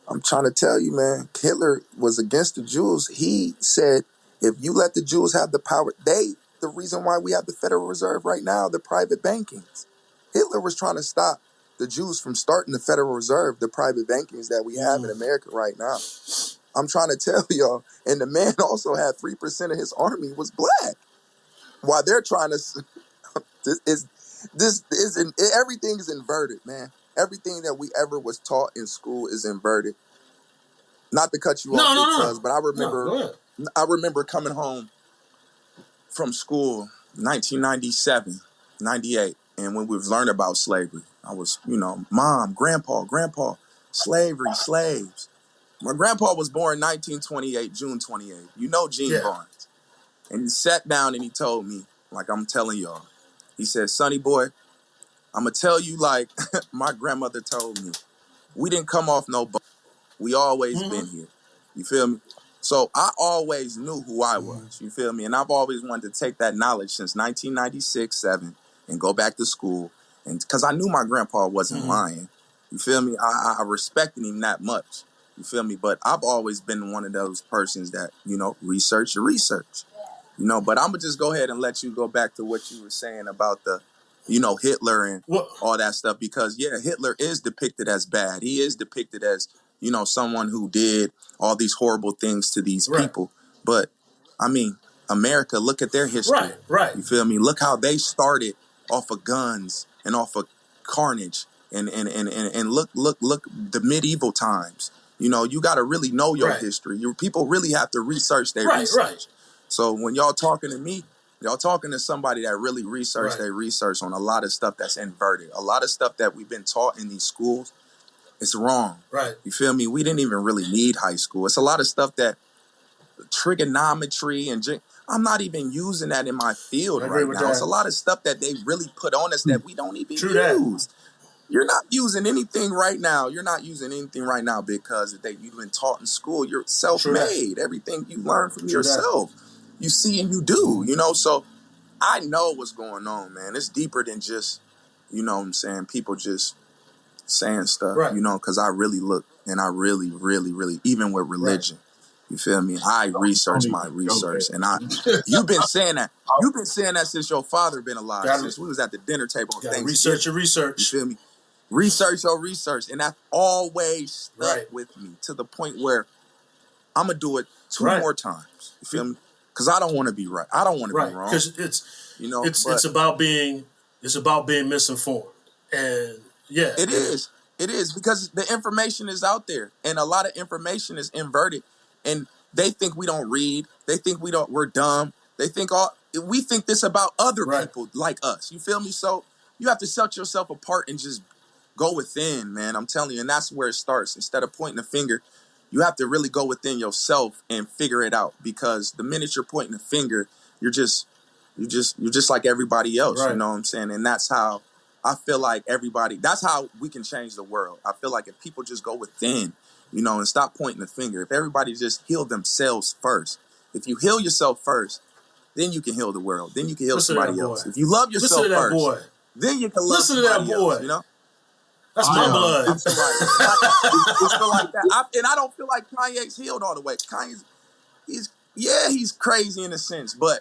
I'm trying to tell you, man, Hitler was against the Jews. He said, if you let the Jews have the power, the reason why we have the Federal Reserve right now, the private bankings. Hitler was trying to stop the Jews from starting the Federal Reserve, the private bankings that we have in America right now. I'm trying to tell y'all, and the man also had 3% of his army was black. While they're trying to, everything is inverted, man. Everything that we ever was taught in school is inverted. Not to cut you off, but I remember coming home from school 1997, 98, and when we was learning about slavery, I was, Mom, Grandpa, slavery, slaves. My grandpa was born 1928, June 28th. You know Gene Barnes. And he sat down and he told me, like I'm telling y'all, he said, Sonny boy, I'm going to tell you like my grandmother told me. We didn't come off no boat. We always been here. You feel me? So I always knew who I was. You feel me? And I've always wanted to take that knowledge since 1996, 7 and go back to school. And because I knew my grandpa wasn't lying. You feel me? I respected him that much. You feel me? But I've always been one of those persons that, research your research. But I'm going to just go ahead and let you go back to what you were saying about the, Hitler and all that stuff. Because, Hitler is depicted as bad. He is depicted as, someone who did all these horrible things to these people. But, I mean, America, look at their history. Right. You feel me? Look how they started off of guns and off of carnage. And look the medieval times. You got to really know your history. People really have to research their research. Right. So when y'all talking to me, y'all talking to somebody that really researched their research on a lot of stuff that's inverted. A lot of stuff that we've been taught in these schools, it's wrong. Right. You feel me? We didn't even really need high school. It's a lot of stuff that trigonometry and I'm not even using that in my field right now. It's a lot of stuff that they really put on us that we don't even use. You're not using anything right now. Because you've been taught in school. You're self-made. Everything you learn from yourself. You see and you do, So I know what's going on, man. It's deeper than just, what I'm saying, people just saying stuff, because I really look and I really, really, really, even with religion, you feel me? I research my research. And you've been saying that. You've been saying that since your father been alive, since we was at the dinner table on Thanksgiving. Research your research. You feel me? Research your research. And that's always stuck with me to the point where I'm going to do it two more times. You feel me? Because I don't want to be right. I don't want to be wrong. Because it's about being misinformed. And it is because the information is out there and a lot of information is inverted and they think we don't read. They think we're dumb. They think we think this about other people like us. You feel me? So you have to set yourself apart and just go within, man. I'm telling you. And that's where it starts. Instead of pointing a finger, you have to really go within yourself and figure it out, because the minute you're pointing a finger, you're just like everybody else. You know what I'm saying? And that's how I feel like that's how we can change the world. I feel like if people just go within, and stop pointing the finger, if everybody just heal themselves first, if you heal yourself first, then you can heal the world. Then you can heal somebody else. If you love yourself first, then you can love somebody else, That's my blood. I feel it's feel like that. And I don't feel like Kanye's healed all the way. He's crazy in a sense, but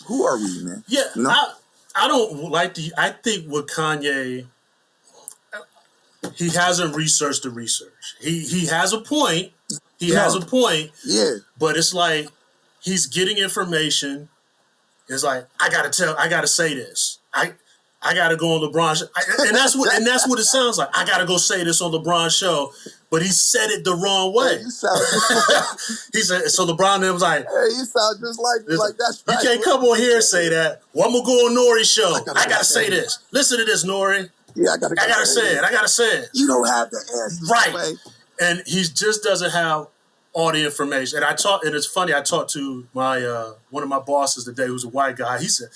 who are we, man? Yeah, I don't like I think with Kanye, he hasn't researched the research. He has a point. he has a point, Yeah. but it's like he's getting information. It's like I gotta say this. I gotta go on LeBron, and that's what it sounds like. I gotta go say this on LeBron's show, but he said it the wrong way. Hey, you sound He said so. LeBron then was like, hey, you sound just like that's you right. can't come on here and say that. Well, I'm gonna go on Nori's show. I gotta say this. Listen to this, Nori. Yeah, I gotta say it. I gotta say it. You don't have the answer, right? And he just doesn't have all the information. And and it's funny. I talked to my one of my bosses today, who's a white guy. He said,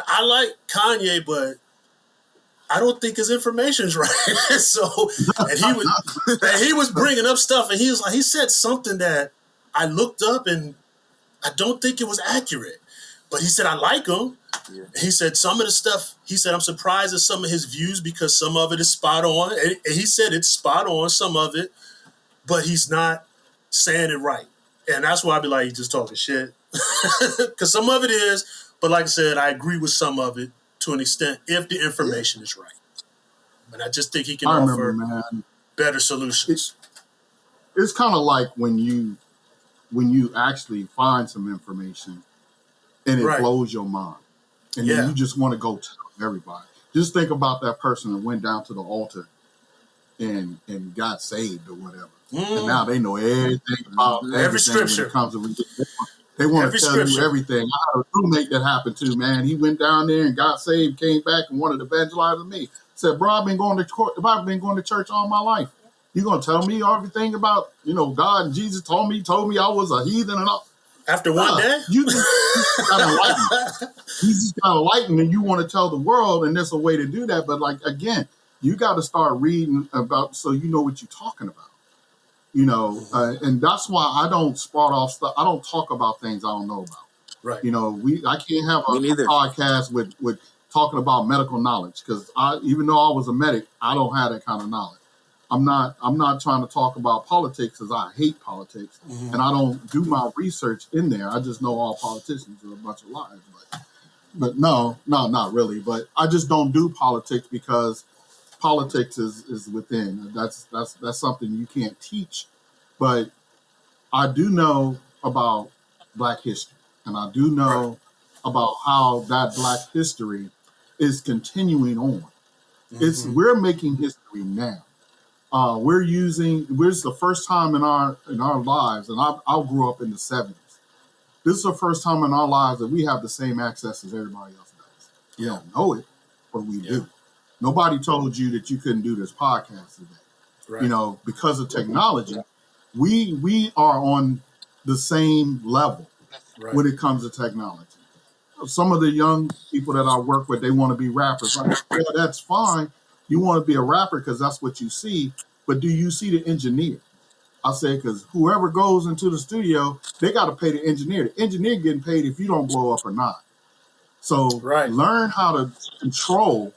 I like Kanye, but I don't think his information's right. So, and he was bringing up stuff, and he said something that I looked up, and I don't think it was accurate. But he said, I like him. Yeah. He said some of the stuff, I'm surprised at some of his views because some of it is spot on. And he said it's spot on, some of it, but he's not saying it right. And that's why I'd be like, he's just talking shit. Because some of it is, but like I said, I agree with some of it to an extent if the information is right. But I just think he can offer better solutions. It's kind of like when you actually find some information and it blows your mind. And then you just want to go tell everybody. Just think about that person that went down to the altar and got saved or whatever. And now they know everything about every scripture. When it comes to they want to tell you everything. I had a roommate that happened to, man. He went down there and got saved, came back and wanted to evangelize to me. Said, bro, I've been going to church all my life. You gonna tell me everything about, God and Jesus told me I was a heathen and all. After one day? You just got enlightened. You just got enlightened and you want to tell the world, and there's a way to do that. But like, again, you got to start reading about so you know what you're talking about. And that's why I don't spout off stuff. I don't talk about things I don't know about. Right. I can't have a podcast with talking about medical knowledge because even though I was a medic, I don't have that kind of knowledge. I'm not trying to talk about politics because I hate politics and I don't do my research in there. I just know all politicians are a bunch of liars. But no, not really. But I just don't do politics because politics is within. That's something you can't teach. But I do know about Black history, and I do know about how that Black history is continuing on. We're making history now. It's the first time in our lives, and I grew up in the 70s. This is the first time in our lives that we have the same access as everybody else does. You don't know it, but we do. Nobody told you that you couldn't do this podcast today. Right. Because of technology, we are on the same level when it comes to technology. Some of the young people that I work with, they want to be rappers. Like, well, that's fine. You want to be a rapper because that's what you see. But do you see the engineer? I say, because whoever goes into the studio, they got to pay the engineer. The engineer getting paid if you don't blow up or not. So learn how to control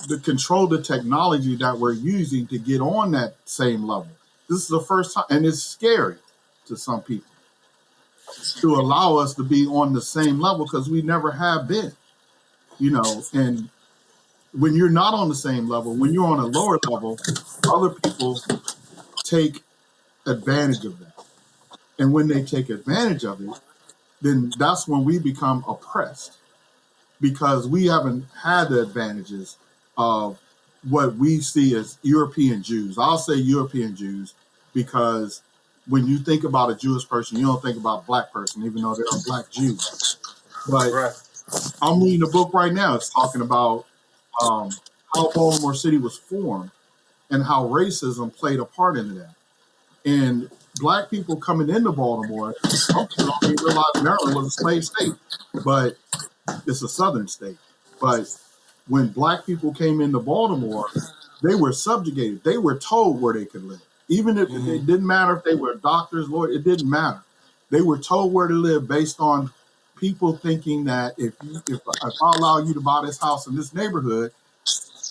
the technology that we're using to get on that same level. This is the first time, and it's scary to some people to allow us to be on the same level because we never have been, and when you're not on the same level, when you're on a lower level, other people take advantage of that. And when they take advantage of it, then that's when we become oppressed because we haven't had the advantages of what we see as European Jews. I'll say European Jews because when you think about a Jewish person, you don't think about a Black person, even though they're a Black Jew. But I'm reading a book right now. It's talking about how Baltimore City was formed and how racism played a part in that. And Black people coming into Baltimore, some people don't even realize Maryland was a slave state, but it's a southern state. But when Black people came into Baltimore, they were subjugated. They were told where they could live. Even if it didn't matter if they were doctors, lawyers, it didn't matter. They were told where to live based on people thinking that if I allow you to buy this house in this neighborhood,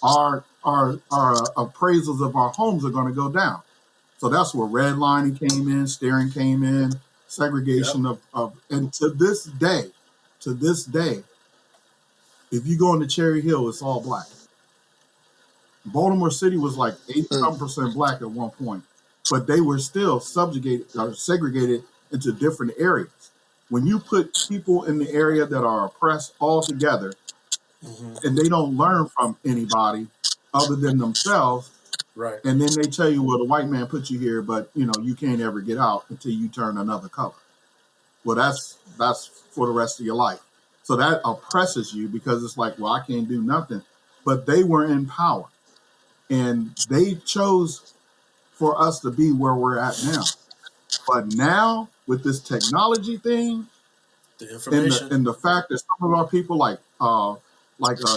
our appraisals of our homes are going to go down. So that's where redlining came in, staring came in, segregation of and to this day, if you go into Cherry Hill, it's all Black. Baltimore City was like 80% Black at one point. but they were still subjugated or segregated into different areas. When you put people in the area that are oppressed all together and they don't learn from anybody other than themselves, Right. and then they tell you, well, the white man put you here, but you can't ever get out until you turn another color. Well, that's for the rest of your life. So that oppresses you because it's like, well, I can't do nothing. But they were in power, and they chose for us to be where we're at now. But now with this technology thing, The and information. the fact that some of our people like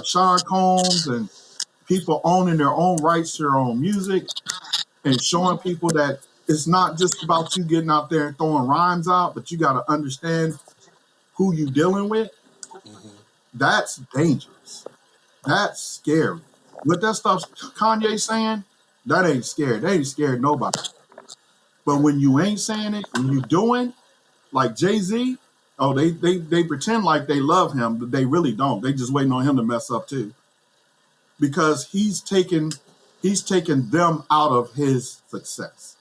Sean Combs and people owning their own rights to their own music and showing people that it's not just about you getting out there and throwing rhymes out, but you got to understand who you dealing with. That's dangerous. That's scary. What that stuff Kanye saying, that ain't scary. They ain't scared nobody. But when you ain't saying it, when you doing, like Jay-Z, oh, they pretend like they love him, but they really don't. They just waiting on him to mess up too. Because he's taken them out of his success.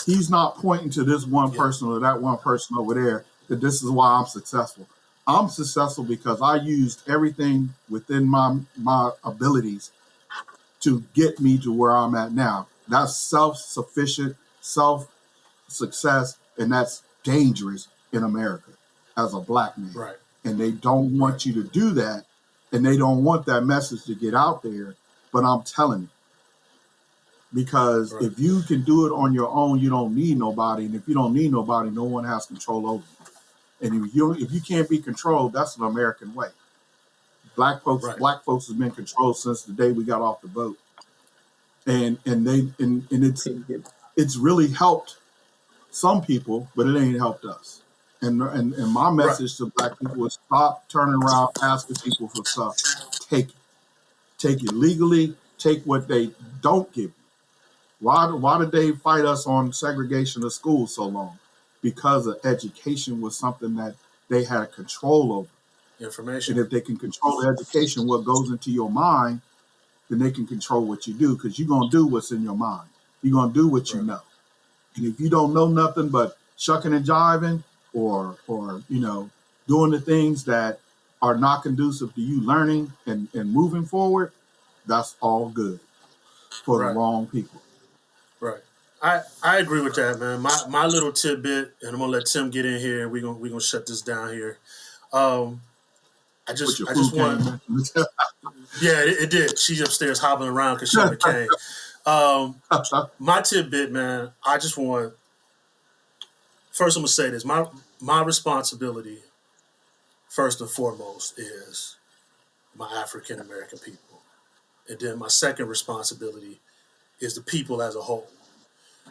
He's not pointing to this one person or that one person over there that this is why I'm successful. I'm successful because I used everything within my abilities to get me to where I'm at now. That's self-sufficient, self-success, and that's dangerous in America as a black man. Right. And they don't want you to do that, and they don't want that message to get out there. But I'm telling you, because if you can do it on your own, you don't need nobody. And if you don't need nobody, no one has control over you. And if you can't be controlled, that's an American way. Black folks have been controlled since the day we got off the boat. And it's really helped some people, but it ain't helped us. And my message to black people is stop turning around asking people for stuff. Take it. Take it legally. Take what they don't give you. Why did they fight us on segregation of schools so long? Because of education was something that they had control over. Information. And if they can control the education, what goes into your mind, then they can control what you do, because you're going to do what's in your mind. You're going to do what you know. And if you don't know nothing but shucking and jiving or doing the things that are not conducive to you learning and moving forward, that's all good for the wrong people. Right. I agree with that, man. My little tidbit, and I'm gonna let Tim get in here, and we're gonna shut this down here. I just want. Yeah, it did. She's upstairs hobbling around because she on the cane. My tidbit, man. I just want. First, I'm gonna say this. My responsibility, first and foremost, is my African American people, and then my second responsibility is the people as a whole.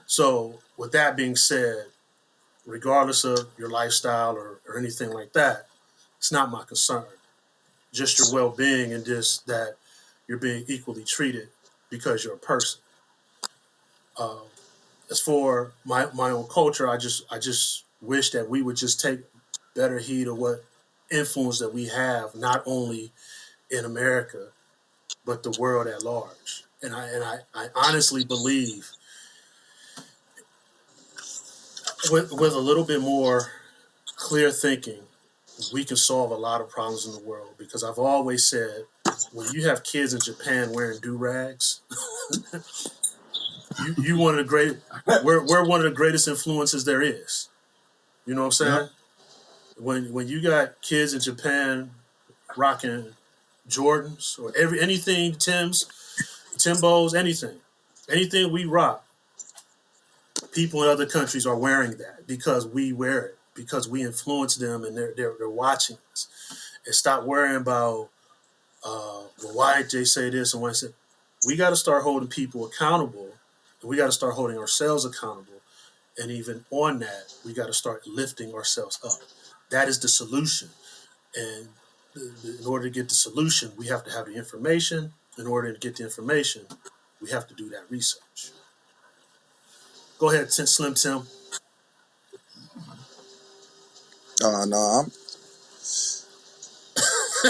So, with that being said, regardless of your lifestyle or anything like that, it's not my concern. Just your well-being and just that you're being equally treated because you're a person. As for my own culture, I just wish that we would just take better heed of what influence that we have, not only in America, but the world at large. And I honestly believe with a little bit more clear thinking, we can solve a lot of problems in the world. Because I've always said, when you have kids in Japan wearing do-rags, you one of the great. We're one of the greatest influences there is. You know what I'm saying? Yep. When you got kids in Japan rocking Jordans or anything Timbos, anything we rock, people in other countries are wearing that because we wear it, because we influence them and they're watching us. And stop worrying about well, why did they say this and why they said. We got to start holding people accountable, and we got to start holding ourselves accountable. And even on that, we got to start lifting ourselves up. That is the solution. And in order to get the solution, we have to have the information. In order to get the information, we have to do that research. Go ahead, Slim Tim. No,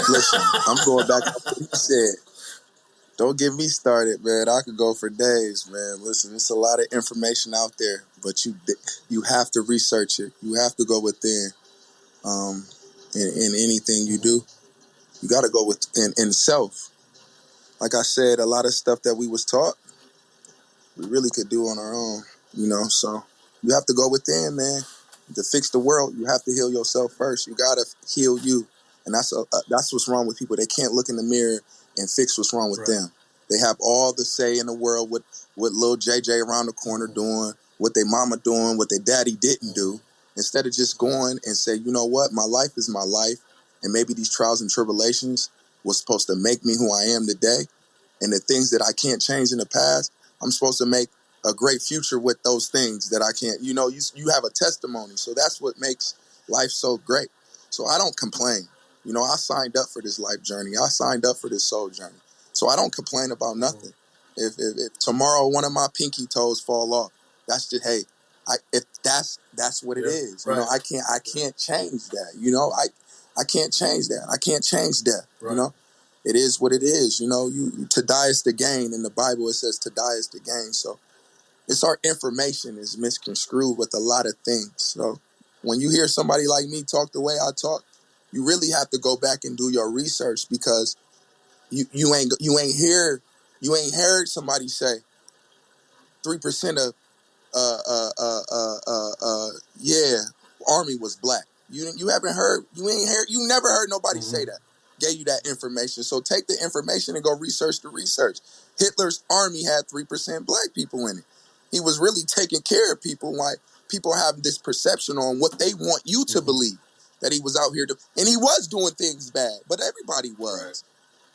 listen, I'm going back to what he said. Don't get me started, man. I could go for days, man. Listen, there's a lot of information out there, but you have to research it. You have to go within. Um, in anything you do, you got to go in self. Like I said, a lot of stuff that we was taught, we really could do on our own, you know. So you have to go within, man. To fix the world, you have to heal yourself first. You gotta heal you, and that's what's wrong with people. They can't look in the mirror and fix what's wrong with them. They have all the say in the world. What little JJ around the corner doing, what their mama doing, what their daddy didn't do. Instead of just going and say, you know what, my life is my life, and maybe these trials and tribulations was supposed to make me who I am today, and the things that I can't change in the past, I'm supposed to make a great future with those things that I can't. You know, you have a testimony, so that's what makes life so great. So I don't complain. You know, I signed up for this life journey. I signed up for this soul journey. So I don't complain about nothing. If tomorrow one of my pinky toes fall off, that's just, hey, if that's what it is. You know, I can't change that. You know, I can't change that. I can't change death. You know, it is what it is. You know, you to die is the gain. In the Bible, it says to die is the gain. So it's our information is misconstrued with a lot of things. So when you hear somebody like me talk the way I talk, you really have to go back and do your research, because you ain't heard somebody say 3% of yeah, Army was black. You never heard nobody say that. Gave you that information. So take the information and go research the research. Hitler's army had 3% black people in it. He was really taking care of people. Why people have this perception on what they want you to believe, that he was out here and he was doing things bad, but everybody was.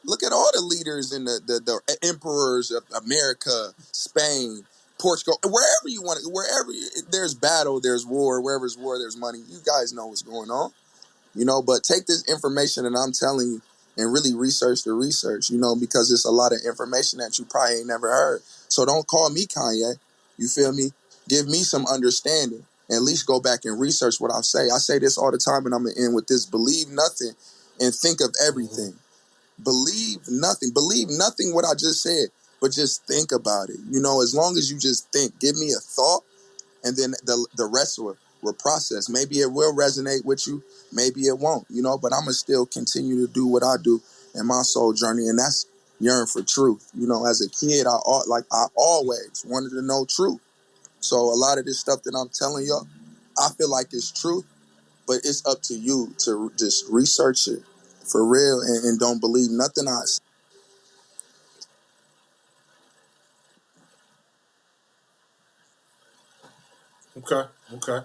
Look at all the leaders and the emperors of America, Spain, Portugal, wherever you want it, wherever there's battle, there's war, wherever there's war, there's money. You guys know what's going on, you know, but take this information that I'm telling you and really research the research, you know, because it's a lot of information that you probably ain't never heard. So don't call me Kanye, you feel me? Give me some understanding. At least go back and research what I say. I say this all the time, and I'm going to end with this. Believe nothing and think of everything. Believe nothing what I just said, but just think about it. You know, as long as you just think, give me a thought, and then the rest will process. Maybe it will resonate with you, maybe it won't, you know, but I'm going to still continue to do what I do in my soul journey, and that's yearn for truth. You know, as a kid, I always wanted to know truth. So a lot of this stuff that I'm telling y'all, I feel like it's truth, but it's up to you to just research it for real and don't believe nothing I say. Okay.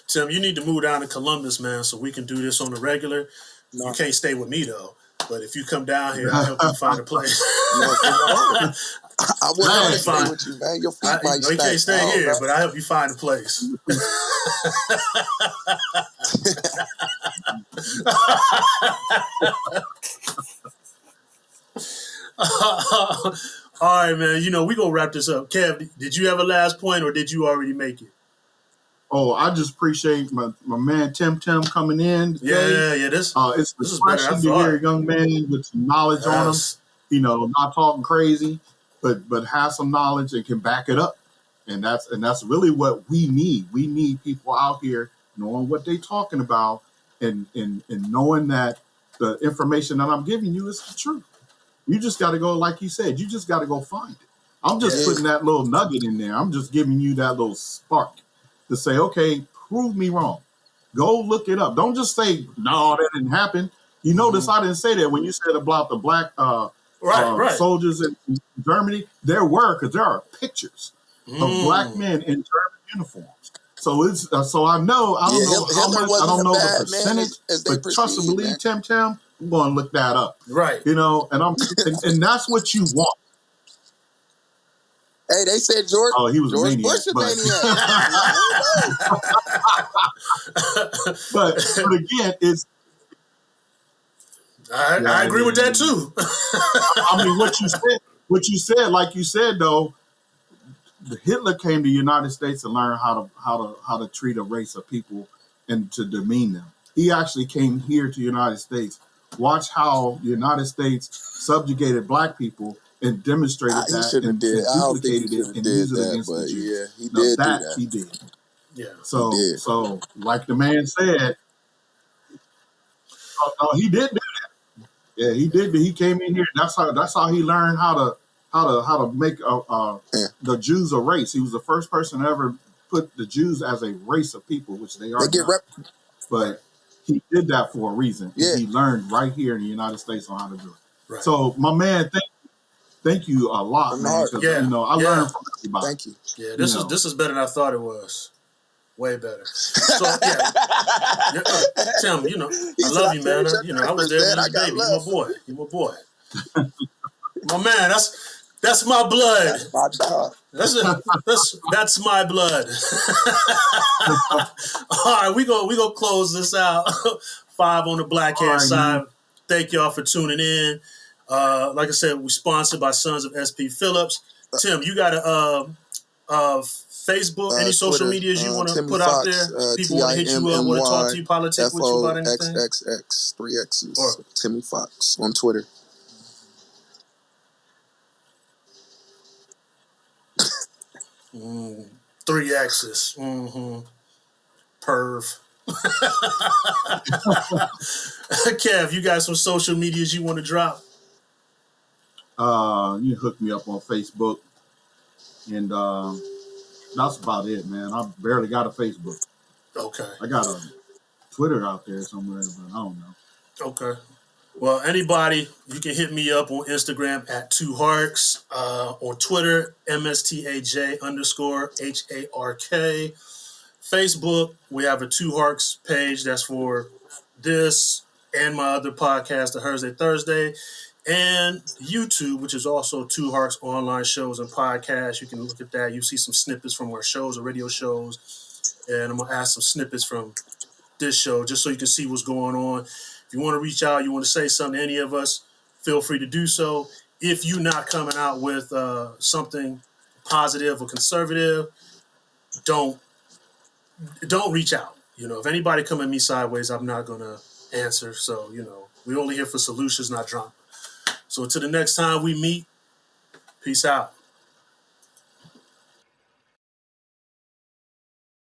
Tim, you need to move down to Columbus, man, so we can do this on the regular. No. You can't stay with me, though. But if you come down here, I'll help you find a place. I wouldn't stay with you, man. Your feet might stink. You can't stay here, but I'll help you find a place. All right, man. You know, we're going to wrap this up. Kev, did you have a last point, or did you already make it? Oh, I just appreciate my man Tim coming in today. Yeah. It's refreshing to hear a young man with some knowledge on him. You know, not talking crazy, but have some knowledge and can back it up. And that's really what we need. We need people out here knowing what they're talking about and knowing that the information that I'm giving you is the truth. You just got to go, like you said, you just got to go find it. I'm just putting that little nugget in there. I'm just giving you that little spark to say, okay, prove me wrong. Go look it up. Don't just say, no, that didn't happen. You notice I didn't say that when you said about the black soldiers in Germany. There were, because there are pictures of black men in German uniforms. So it's so I don't know how much, I don't know the percentage, but trust and believe, Tim, I'm going to look that up. Right. You know, and that's what you want. Hey, they said George. Oh, he was George a maniac. Bush a maniac. but again, it's. I agree with that too. I mean, what you said, like you said though, Hitler came to the United States to learn how to treat a race of people and to demean them. He actually came here to the United States. Watch how the United States subjugated black people and demonstrated He that shouldn't have and did. I don't think he duplicated should it have and did used it that, against the but Jews. yeah, he No, did do that that. he did. Yeah. So, He did. so like the man said, he did. Yeah, he did. He came in here. That's how he learned how to make Yeah. the Jews a race. He was the first person to ever put the Jews as a race of people, which they They are get not. But he did that for a reason. Yeah. He learned right here in the United States on how to do it. Right. So, my man, thank you a lot, From the man. heart. 'Cause, Yeah. I learned from everybody. Thank you. Yeah, this is better than I thought it was. Way better. So yeah, Tim, He I said, love I you, man. told you I was first, there man, when I he was got baby. You love. my boy. My man, that's my blood. That's my dog. That's my blood. All right, we go close this out. 5 on the black hand right, side. man. Thank y'all for tuning in. Like I said, we're sponsored by Sons of SP Phillips. Tim, you got a Facebook, any social Twitter, medias you want to Timmy put Fox, out there? People want to hit you up, want to talk to you, politic with you about anything? FOXXX, 3 X's. Or, Timmy Fox on Twitter. Three X's. Perv. Kev, you got some social medias you want to drop? You can hook me up on Facebook, and that's about it, man. I barely got a Facebook. Okay. I got a Twitter out there somewhere, but I don't know. Okay. Well, anybody, you can hit me up on Instagram at 2harks, on Twitter, MSTAJ_HARK. Facebook, we have a 2harks page that's for this and my other podcast, the Thursday Thursday, and YouTube, which is also 2harks online shows and podcasts. You can look at that. You see some snippets from our shows, our radio shows, and I'm gonna add some snippets from this show just so you can see what's going on. If you want to reach out, you want to say something to any of us, feel free to do so. If you're not coming out with something positive or conservative, don't reach out. If anybody come at me sideways, I'm not going to answer. So, we're only here for solutions, not drama. So until the next time we meet, peace out.